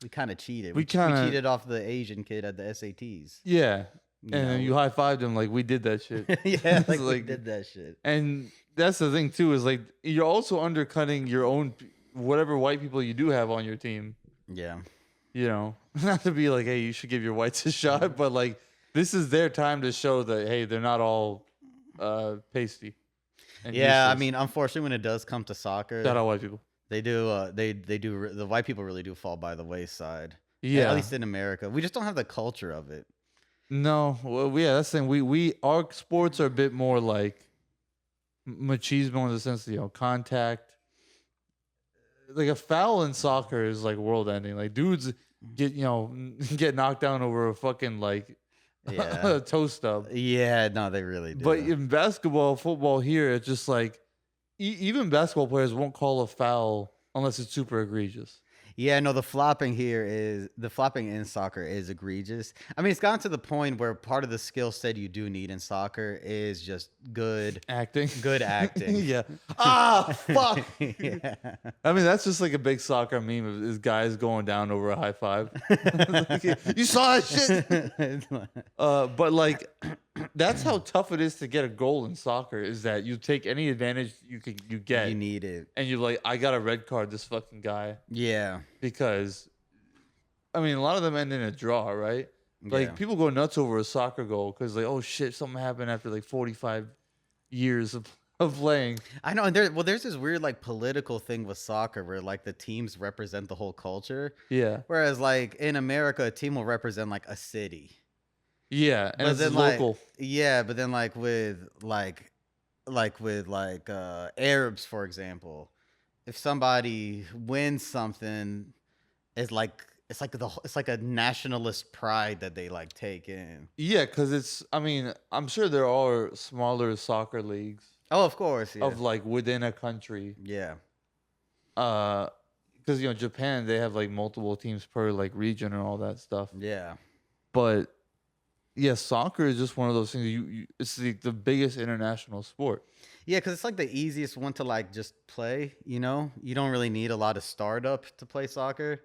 We kind of cheated. We cheated off the Asian kid at the SATs. Yeah. Then you high-fived him like we did that shit. Yeah, like we did that shit. And that's the thing, too, is like you're also undercutting your own, whatever white people you do have on your team. Yeah. Not to be like, hey, you should give your whites a shot, but like this is their time to show that, hey, they're not all pasty. Yeah, I mean, unfortunately, when it does come to soccer, shout out white people. They do. They do. The white people really do fall by the wayside. Yeah, at least in America, we just don't have the culture of it. No, well, yeah, that's the thing. We our sports are a bit more like machismo in the sense of, contact. Like a foul in soccer is like world ending. Like dudes get get knocked down over a fucking like Yeah. a toe stub. Yeah, no, they really But do. in basketball, football here, it's just like even basketball players won't call a foul unless it's super egregious. Yeah, no, the flopping in soccer is egregious. I mean, it's gotten to the point where part of the skill set you do need in soccer is just good Acting. acting. Yeah. Ah, fuck. Yeah. I mean, that's just like a big soccer meme is guys going down over a high five. Like, you saw that shit? But like, that's how tough it is to get a goal in soccer. Is that you take any advantage you get. You need it, and you're like, I got a red card this fucking guy. Yeah. Because, I mean, a lot of them end in a draw, right? Like people go nuts over a soccer goal because like, oh shit, something happened after like 45 years of playing. I know, and there's this weird like political thing with soccer where like the teams represent the whole culture. Yeah. Whereas like in America, a team will represent like a city. Yeah, and But it's then local. Yeah, but then like with Arabs, for example, if somebody wins something, it's like a nationalist pride that they like take in. Yeah, because I mean, I'm sure there are smaller soccer leagues. Oh, of course, yeah. Of like within a country. Yeah. Because Japan, they have like multiple teams per like region and all that stuff. Yeah. But yeah, soccer is just one of those things. It's the biggest international sport. Yeah, because it's like the easiest one to like just play. You don't really need a lot of startup to play soccer.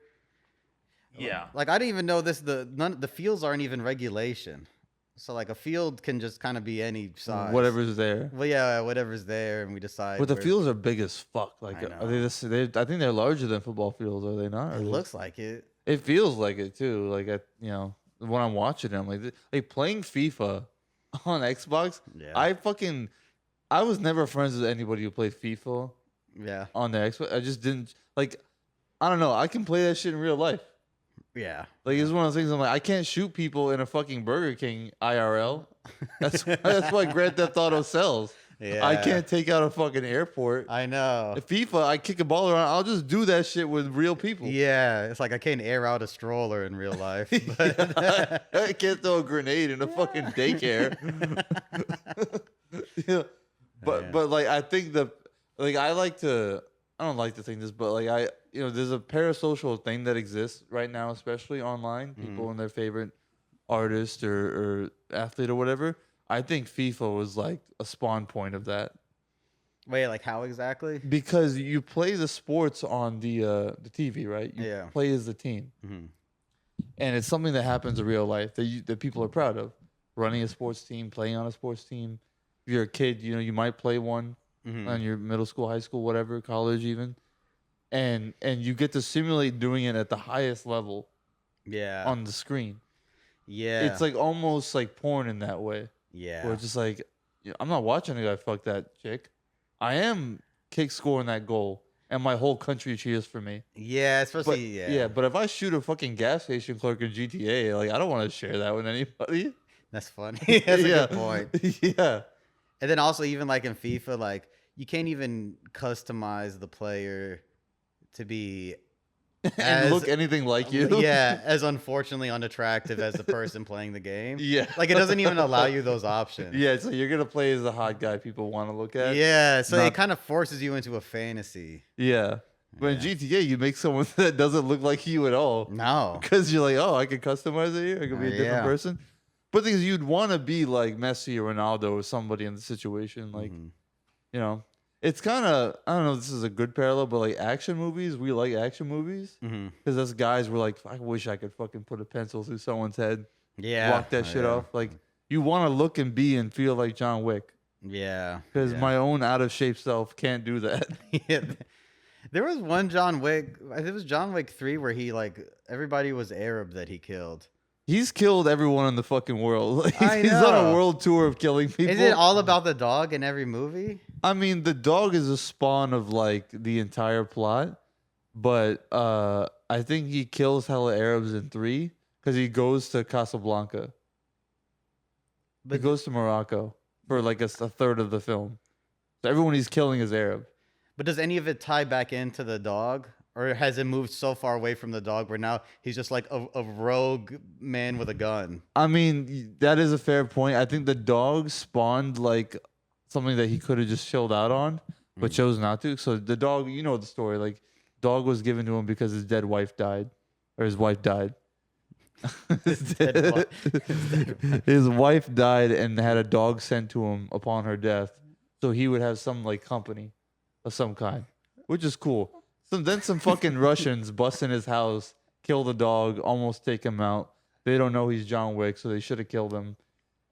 Yeah. Like I didn't even know this. The fields aren't even regulation. So like a field can just kind of be any size. Whatever's there. Well, yeah, whatever's there, and we decide. But the fields are big as fuck. Like, I know. are they this? I think they're larger than football fields. Are they not? It looks like it. It feels like it too. Like when I'm watching it, I'm like playing FIFA on Xbox. Yeah. I was never friends with anybody who played FIFA. Yeah. On the Xbox, I just didn't like. I don't know. I can play that shit in real life. Yeah. Like it's one of those things. I'm like, I can't shoot people in a fucking Burger King IRL. That's why Grand Theft Auto sells. Yeah. I can't take out a fucking airport. I know. If FIFA, I kick a ball around. I'll just do that shit with real people. Yeah, it's like I can't air out a stroller in real life. Yeah, I can't throw a grenade in a fucking daycare. Yeah. But like I think I don't like to think this, but like there's a parasocial thing that exists right now, especially online. People and their favorite artist or athlete or whatever. I think FIFA was like a spawn point of that. Wait, like how exactly? Because you play the sports on the TV, right? You play as the team, and it's something that happens in real life that people are proud of. Running a sports team, playing on a sports team. If you're a kid, you might play one on your middle school, high school, whatever, college even, and you get to simulate doing it at the highest level. Yeah. On the screen. Yeah. It's like almost like porn in that way. Yeah. Where it's just like, I'm not watching a guy fuck that chick. I am kick scoring that goal, and my whole country cheers for me. Yeah, especially Yeah, but if I shoot a fucking gas station clerk in GTA, like I don't want to share that with anybody. That's funny. That's a good point. Yeah. And then also even like in FIFA, like you can't even customize the player to be and look anything like you. Yeah, as unfortunately unattractive as the person playing the game. Yeah. Like it doesn't even allow you those options. Yeah, so you're going to play as the hot guy people want to look at. Yeah, so it kind of forces you into a fantasy. Yeah. But in GTA, you make someone that doesn't look like you at all. No. Because you're like, oh, I can customize it here. I can be a different person. But the thing is, you'd want to be like Messi or Ronaldo or somebody in the situation. Like, it's kind of, I don't know if this is a good parallel, but like action movies, we like action movies. Because as guys, we're like, I wish I could fucking put a pencil through someone's head. Yeah. Walk that shit off. Like, you want to look and be and feel like John Wick. Yeah. Because my own out of shape self can't do that. Yeah. There was one John Wick, I think it was John Wick 3, where he like, everybody was Arab that he killed. He's killed everyone in the fucking world. Like, I know. He's on a world tour of killing people. Is it all about the dog in every movie? I mean, the dog is a spawn of like the entire plot, but I think he kills hella Arabs in 3 because he goes to Casablanca. He goes to Morocco for like a third of the film. So everyone he's killing is Arab. But does any of it tie back into the dog? Or has it moved so far away from the dog where now he's just like a rogue man with a gun? I mean, that is a fair point. I think the dog spawned like something that he could have just chilled out on, but chose not to. So the dog, you know the story. Like, dog was given to him because his dead wife died, or his wife died. His wife died and had a dog sent to him upon her death, so he would have some like company of some kind, which is cool. Then some fucking Russians bust in his house, kill the dog, almost take him out. They don't know he's John Wick, so they should have killed him.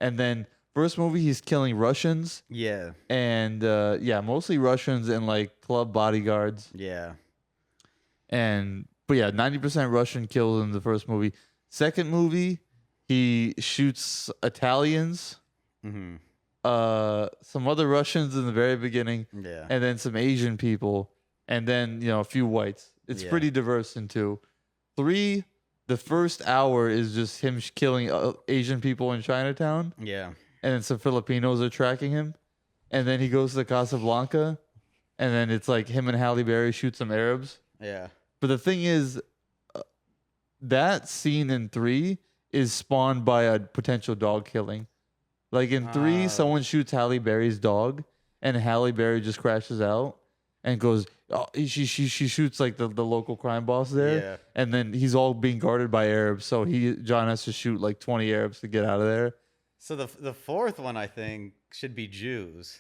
And then first movie, he's killing Russians. Yeah. And mostly Russians and like club bodyguards. Yeah. But yeah, 90% Russian kills in the first movie. Second movie, he shoots Italians. Mm-hmm. Some other Russians in the very beginning. Yeah. And then some Asian people. And then, a few whites. It's pretty diverse in 2. 3, the first hour is just him killing Asian people in Chinatown. Yeah. And then some Filipinos are tracking him. And then he goes to Casablanca. And then it's like him and Halle Berry shoot some Arabs. Yeah. But the thing is, that scene in 3 is spawned by a potential dog killing. Like in 3, someone shoots Halle Berry's dog. And Halle Berry just crashes out. And goes, she shoots like the local crime boss there, and then he's all being guarded by Arabs. So John has to shoot like 20 Arabs to get out of there. So the fourth one I think should be Jews.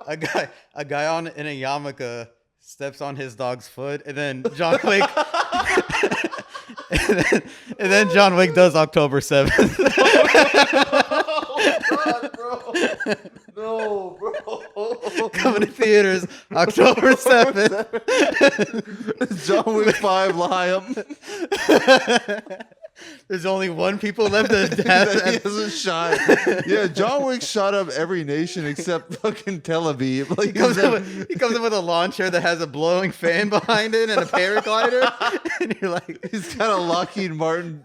a guy in a yarmulke steps on his dog's foot, and then John Wick, and then John Wick does October 7th. Oh God, bro. No, bro. Coming to theaters October 7th. John Wick 5, Liam. There's only one people left that he hasn't shot. Yeah, John Wick shot up every nation except fucking Tel Aviv. Like, he comes in with a lawn chair that has a blowing fan behind it and a paraglider. And you're like, he's got a Lockheed Martin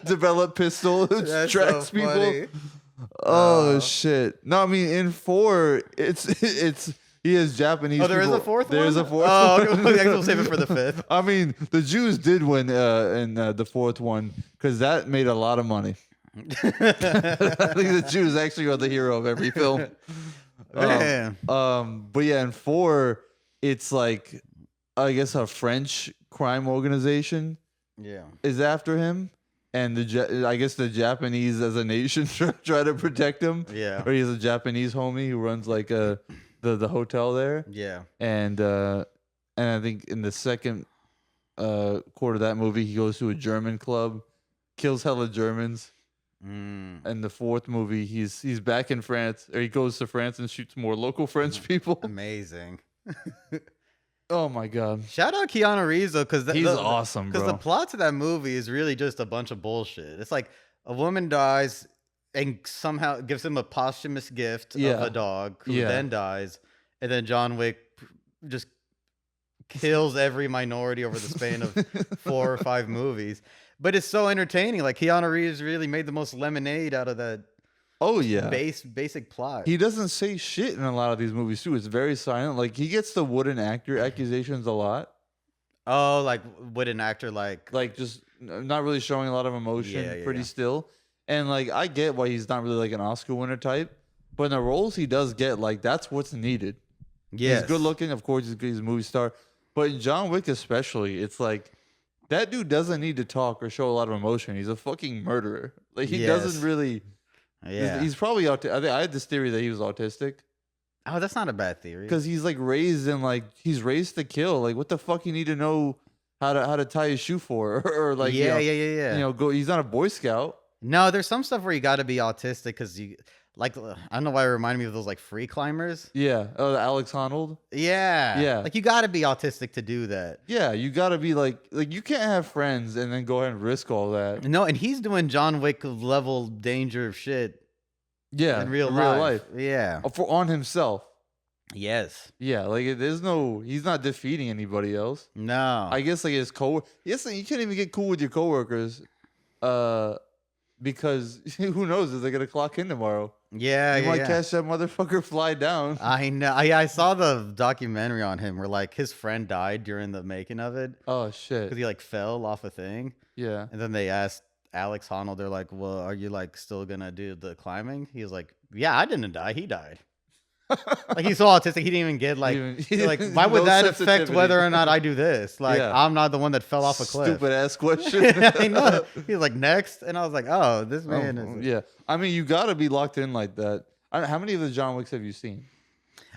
developed pistol that tracks people. Funny. Oh shit! No, I mean in 4, it's he has Japanese. Oh, there people. Is a fourth. There's one? a fourth. Oh, okay. We'll save it for the 5th. I mean, the Jews did win in the 4th one because that made a lot of money. I think the Jews actually are the hero of every film. But yeah, in 4, it's like I guess a French crime organization. Is after him. And I guess the Japanese as a nation try to protect him. Yeah. Or he's a Japanese homie who runs like the hotel there. Yeah. And I think in the second quarter of that movie, he goes to a German club, kills hella Germans. And the 4th movie, he's back in France, or he goes to France and shoots more local French people. Amazing. Oh my God! Shout out Keanu Reeves though, because he's awesome. Because the plot to that movie is really just a bunch of bullshit. It's like a woman dies and somehow gives him a posthumous gift of a dog who then dies, and then John Wick just kills every minority over the span of 4 or 5 movies. But it's so entertaining. Like Keanu Reeves really made the most lemonade out of that. Oh yeah, basic plot. He doesn't say shit in a lot of these movies too. It's very silent. Like he gets the wooden actor accusations a lot. Oh, like wooden actor, like just not really showing a lot of emotion. Pretty still. And like I get why he's not really like an Oscar winner type, but in the roles he does get, like that's what's needed. Yeah, he's good looking. Of course, he's a movie star. But in John Wick especially, it's like that dude doesn't need to talk or show a lot of emotion. He's a fucking murderer. Like he doesn't really. Yeah, he's probably autistic. I had this theory that he was autistic. Oh, that's not a bad theory. Because he's like raised in he's raised to kill. Like what the fuck you need to know how to tie his shoe for or like yeah. Go. He's not a Boy Scout. No, there's some stuff where you got to be autistic because you like I don't know why it reminded me of those like free climbers. Yeah. Oh, Alex Honnold. Yeah. Like you got to be autistic to do that. Yeah, you got to be like you can't have friends and then go ahead and risk all that. No, and he's doing John Wick level danger shit. Yeah, in real life. Yeah, on himself. Yes. Yeah, like he's not defeating anybody else. No. I guess like his you can't even get cool with your coworkers. because who knows? Is they gonna clock in tomorrow? Yeah, you might yeah. catch that motherfucker fly down. I know. I saw the documentary on him where like his friend died during the making of it Oh shit! because he like fell off a thing. Yeah. And then they asked Alex Honnold, they're like, "Well, are you like still gonna do the climbing?" He was like, "Yeah, I didn't die. He died." Like he's so autistic, he didn't even get like like why would No that affect sensitivity. whether or not I do this? Like Yeah. I'm not the one that fell off a cliff. Stupid ass question. I know. He was like next, and I was like, "Oh, this man is." Yeah, I mean, you gotta be locked in like that. How many of the John Wicks have you seen?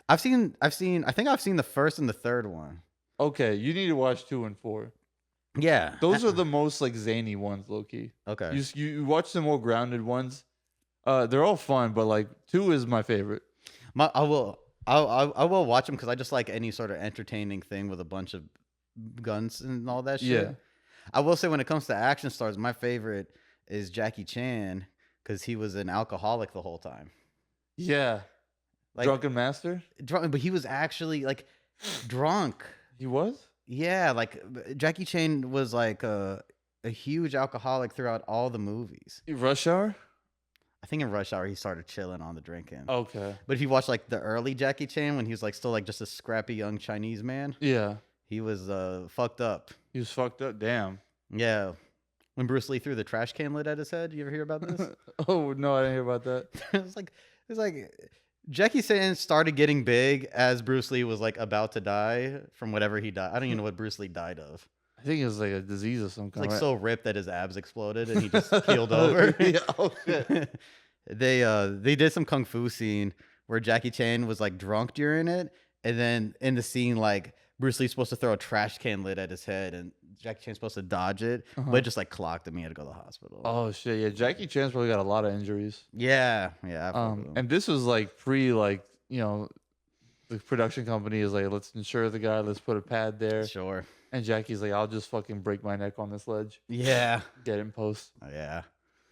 I've seen. I think I've seen the first and the third one. Okay, you need to watch 2 and 4. Yeah, Those are the most like zany ones, low key. okay. You watch the more grounded ones. They're all fun, but like 2 is my favorite. I will watch them because I just like any sort of entertaining thing with a bunch of guns and all that shit. Yeah. I will say when it comes to action stars, my favorite is Jackie Chan because he was an alcoholic the whole time. Yeah. Like, Drunken Master? Drunk, but he was actually like drunk. He was? Yeah, like Jackie Chan was like a huge alcoholic throughout all the movies. Rush Hour? I think in Rush Hour he started chilling on the drinking. Okay. But if you watch like the early Jackie Chan when he was like still like just a scrappy young Chinese man, Yeah. he was fucked up. He was fucked up. Damn. Yeah. When Bruce Lee threw the trash can lid at his head, you ever hear about this? Oh, no, I didn't hear about that. It's like Jackie Chan started getting big as Bruce Lee was like about to die from whatever he died. I don't even know what Bruce Lee died of. I think it was like a disease of some kind. Like right? so ripped that his abs exploded and he just keeled over. Yeah. Oh shit. They did some kung fu scene where Jackie Chan was like drunk during it, and then in the scene like Bruce Lee's supposed to throw a trash can lid at his head, and Jackie Chan's supposed to dodge it, but it just like clocked him. He had to go to the hospital. Oh shit. Yeah. Jackie Chan's probably got a lot of injuries. Yeah. And this was like pre like the production company is like, let's insure the guy, let's put a pad there. Sure. And Jackie's like, I'll just fucking break my neck on this ledge. Yeah. Get it in post. Yeah.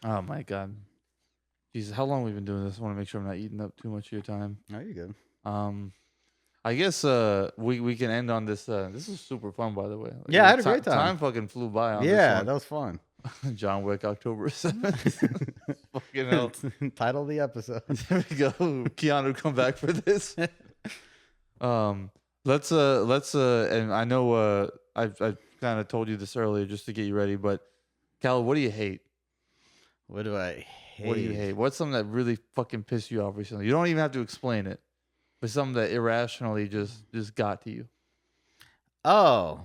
Oh my god. Jesus, how long have we been doing this? I want to make sure I'm not eating up too much of your time. Oh, you're good. I guess we can end on this. This is super fun, by the way. Like, yeah, I had a great time. Time fucking flew by on yeah, this that was fun. John Wick, October 7th. Fucking hell. Title of the episode. There we go. Keanu, come back for this. Let's and I know I kind of told you this earlier just to get you ready, but Khaled, what do you hate? What do I hate? What do you hate? What's something that really fucking pissed you off recently? You don't even have to explain it, but something that irrationally just got to you. Oh,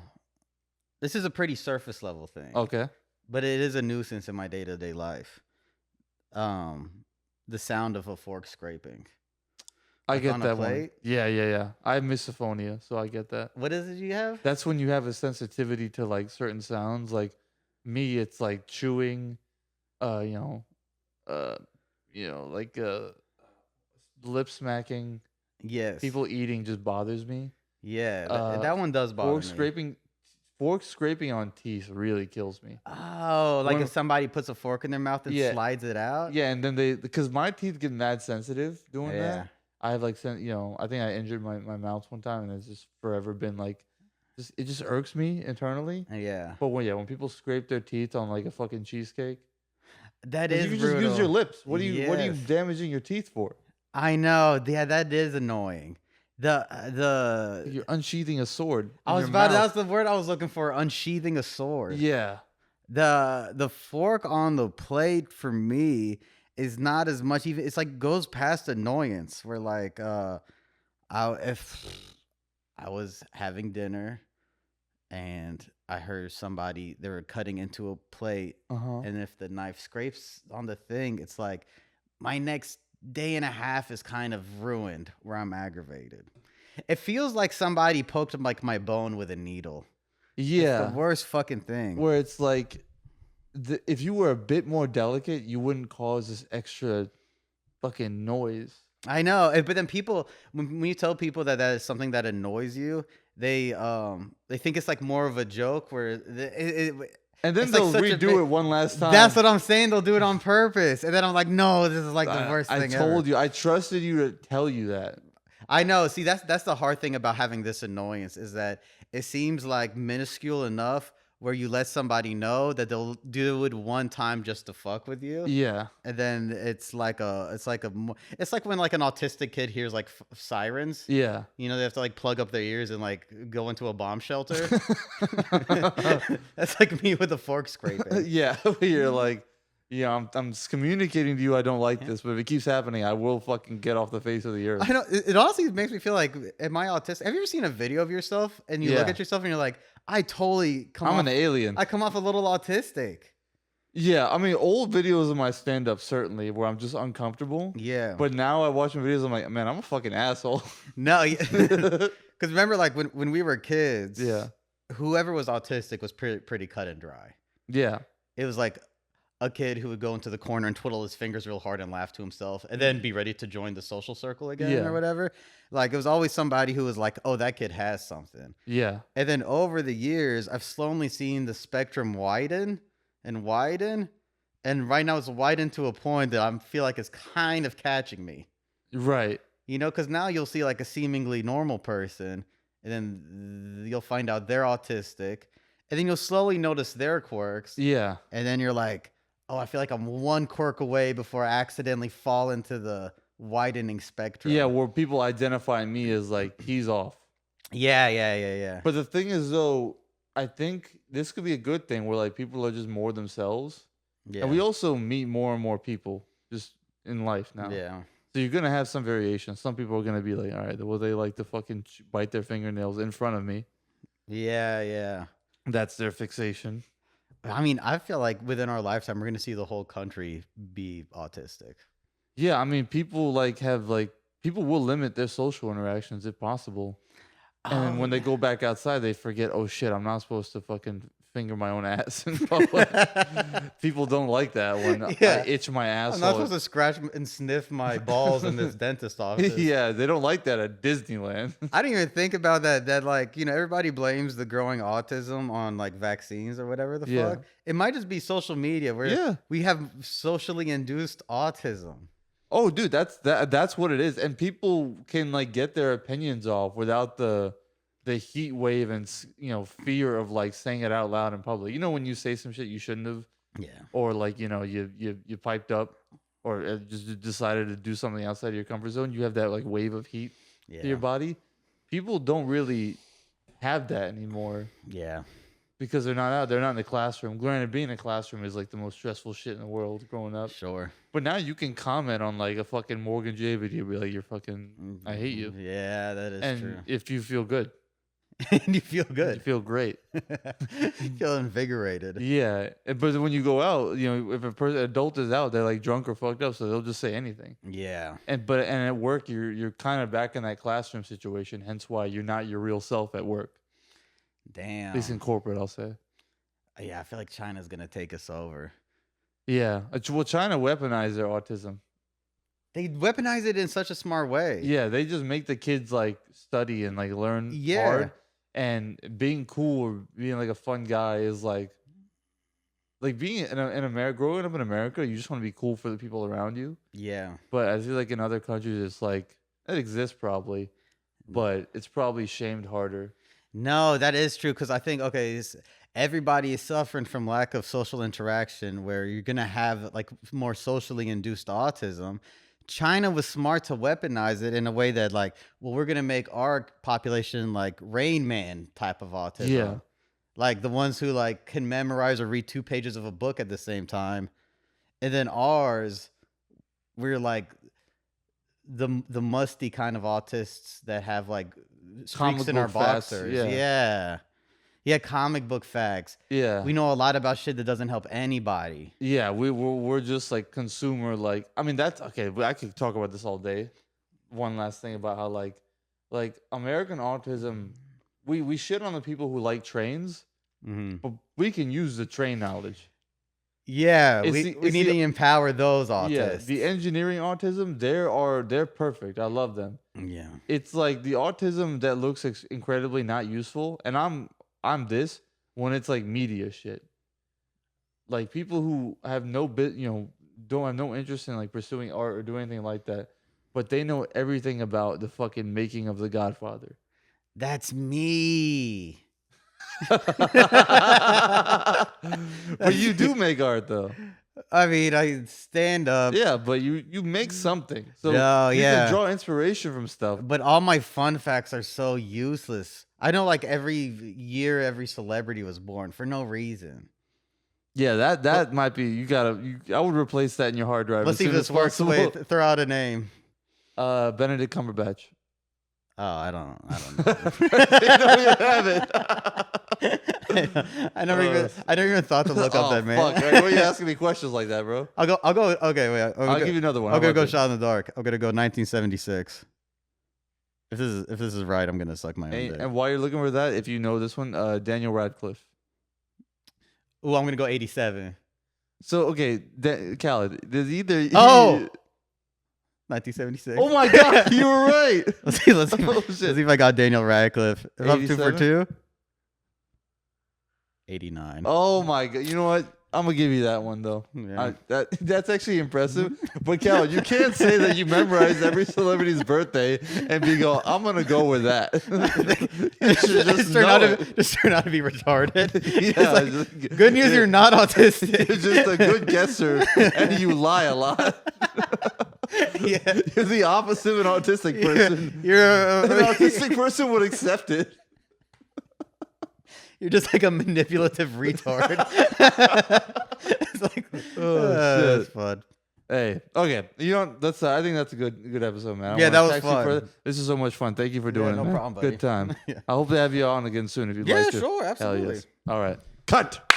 this is a pretty surface level thing. Okay. But it is a nuisance in my day-to-day life. The sound of a fork scraping. I Like get on a that one. plate? Yeah. I have misophonia, so I get that. What is it you have? That's when you have a sensitivity to like certain sounds. Like me, it's like chewing, like lip smacking. Yes. People eating just bothers me. Yeah, that one does bother me. Fork scraping on teeth really kills me. Oh, like When- if somebody puts a fork in their mouth and Yeah. slides it out? Yeah, and then because my teeth get mad sensitive doing Yeah. that. I have like, I think I injured my mouth one time, and it's just forever been like, it just irks me internally. Yeah. But when people scrape their teeth on like a fucking cheesecake, That 'cause is you can brutal. just use your lips. What are you Yes. damaging your teeth for? I know. Yeah, that is annoying. The You're unsheathing a sword. I in was your about mouth. that's the word I was looking for, unsheathing a sword. Yeah. The fork on the plate for me is not as much, even it's like goes past annoyance where like if I was having dinner and I heard somebody, they were cutting into a plate, and if the knife scrapes on the thing, it's like my next day and a half is kind of ruined where I'm aggravated. It feels like somebody poked like my bone with a needle. Yeah. It's the worst fucking thing. Where it's like, if you were a bit more delicate, you wouldn't cause this extra fucking noise. I know, but then people, when you tell people that is something that annoys you, they think it's like more of a joke. Where And then it's they'll like redo it one last time. That's what I'm saying. They'll do it on purpose, and then I'm like, no, this is like the worst thing ever. I told you. I trusted you to tell you that. I know. See, that's the hard thing about having this annoyance is that it seems like minuscule enough where you let somebody know that they'll do it one time just to fuck with you. Yeah. And then it's like when like an autistic kid hears like sirens. Yeah. You know, they have to like plug up their ears and like go into a bomb shelter. That's like me with a fork scraping. Yeah. You're like, yeah, I'm communicating to you I don't like this, but if it keeps happening, I will fucking get off the face of the earth. I know. It honestly makes me feel like, am I autistic? Have you ever seen a video of yourself and you look at yourself and you're like, I totally I'm an alien. I come off a little autistic. Yeah, I mean, old videos of my stand-up certainly where I'm just uncomfortable. Yeah. But now I watch videos, I'm like, man, I'm a fucking asshole. No, because remember, like when we were kids, yeah, whoever was autistic was pretty cut and dry. Yeah. It was like a kid who would go into the corner and twiddle his fingers real hard and laugh to himself and then be ready to join the social circle again or whatever. Like, it was always somebody who was like, oh, that kid has something. Yeah. And then over the years, I've slowly seen the spectrum widen and widen. And right now it's widened to a point that I feel like it's kind of catching me. Right. You know, because now you'll see like a seemingly normal person and then you'll find out they're autistic. And then you'll slowly notice their quirks. Yeah. And then you're like, oh, I feel like I'm one quirk away before I accidentally fall into the widening spectrum. Yeah, where people identify me as like, he's off. Yeah. But the thing is, though, I think this could be a good thing where like people are just more themselves. Yeah. And we also meet more and more people just in life now. Yeah. So you're going to have some variation. Some people are going to be like, all right, well, they like to fucking bite their fingernails in front of me. Yeah. That's their fixation. I mean, I feel like within our lifetime, we're going to see the whole country be autistic. Yeah, I mean, people people will limit their social interactions if possible. And then when they go back outside, they forget, oh shit, I'm not supposed to fucking finger my own ass in public. People don't like that when I itch my asshole. I'm not supposed to scratch and sniff my balls in this dentist office. Yeah, they don't like that at Disneyland. I didn't even think about that. That like, you know, everybody blames the growing autism on like vaccines or whatever the fuck. It might just be social media where we have socially induced autism. Oh, dude, that's what it is. And people can like get their opinions off without the heat wave and, you know, fear of like saying it out loud in public. You know, when you say some shit you shouldn't have. Yeah. Or like, you know, you piped up or just decided to do something outside of your comfort zone. You have that like wave of heat to your body. People don't really have that anymore. Yeah. Because they're not out. They're not in the classroom. Granted, being in a classroom is like the most stressful shit in the world growing up. Sure. But now you can comment on like a fucking Morgan J video, be like, "You're fucking, I hate you." Yeah, that is true. If you feel good, and you feel good, you feel great, you feel invigorated. Yeah, but when you go out, you know, if adult is out, they're like drunk or fucked up, so they'll just say anything. Yeah. And at work, you're kind of back in that classroom situation. Hence why you're not your real self at work. Damn. At least in corporate, I'll say. Yeah, I feel like China's gonna take us over. Yeah. Well, China weaponized their autism. They weaponize it in such a smart way. Yeah, they just make the kids like study and like learn hard. And being cool or being like a fun guy is like being in America, growing up in America, you just want to be cool for the people around you. Yeah. But I feel like in other countries, it's like, it exists probably, but it's probably shamed harder. No, that is true. Because I think, everybody is suffering from lack of social interaction where you're going to have like more socially induced autism. China was smart to weaponize it in a way that like, well, we're going to make our population like Rain Man type of autism. Yeah. Like the ones who like can memorize or read 2 pages of a book at the same time. And then ours, we're like the musty kind of autists that have like streaks in our boxers. Yeah, comic book facts. Yeah. We know a lot about shit that doesn't help anybody. Yeah, we're just like consumer, like, I mean, that's okay. I could talk about this all day. One last thing about how like American autism, we shit on the people who like trains, but we can use the train knowledge. Yeah, we need to empower those autists. Yeah, the engineering autism, they're perfect. I love them. Yeah. It's like the autism that looks incredibly not useful, and I'm this when it's like media shit. Like people who have don't have no interest in like pursuing art or doing anything like that, but they know everything about the fucking making of The Godfather. That's me. But you do make art though. I mean, I stand up. Yeah, but you make something. So you yeah. can draw inspiration from stuff. But all my fun facts are so useless. I know like every year, every celebrity was born for no reason. Yeah, that might be. I would replace that in your hard drive. Let's see if this works. Wait, throw out a name. Benedict Cumberbatch. Oh, I don't know. You don't even have it. I never even thought to look up that man. Fuck, right? Why are you asking me questions like that, bro? I'll go. Okay, wait. I'll give you another one. I'm gonna go shot in the dark. I'm gonna go 1976. If this is right, I'm gonna suck my own dick. And while you're looking for that, if you know this one, Daniel Radcliffe. Ooh, I'm gonna go 87. So okay, Khaled, there's either 1976. Oh my god, you were right. Let's see if I got Daniel Radcliffe. If I'm 2 for 2. 89. Oh my god, you know what? I'm gonna give you that one though. Yeah. That's actually impressive. But Cal, you can't say that you memorized every celebrity's birthday and I'm gonna go with that. You should just turn out to be retarded. Yeah, like, good news, you're not autistic. You're just a good guesser and you lie a lot. Yeah. You're the opposite of an autistic person. An autistic person would accept it. You're just like a manipulative retard. It's like, shit. That's fun. Hey, okay. I think that's a good episode, man. Yeah, that was fun. This is so much fun. Thank you for doing it. No Man. problem, buddy. Good time. Yeah. I hope to have you on again soon if you'd like to. Yeah, sure, absolutely. Hell yes. All right. Cut.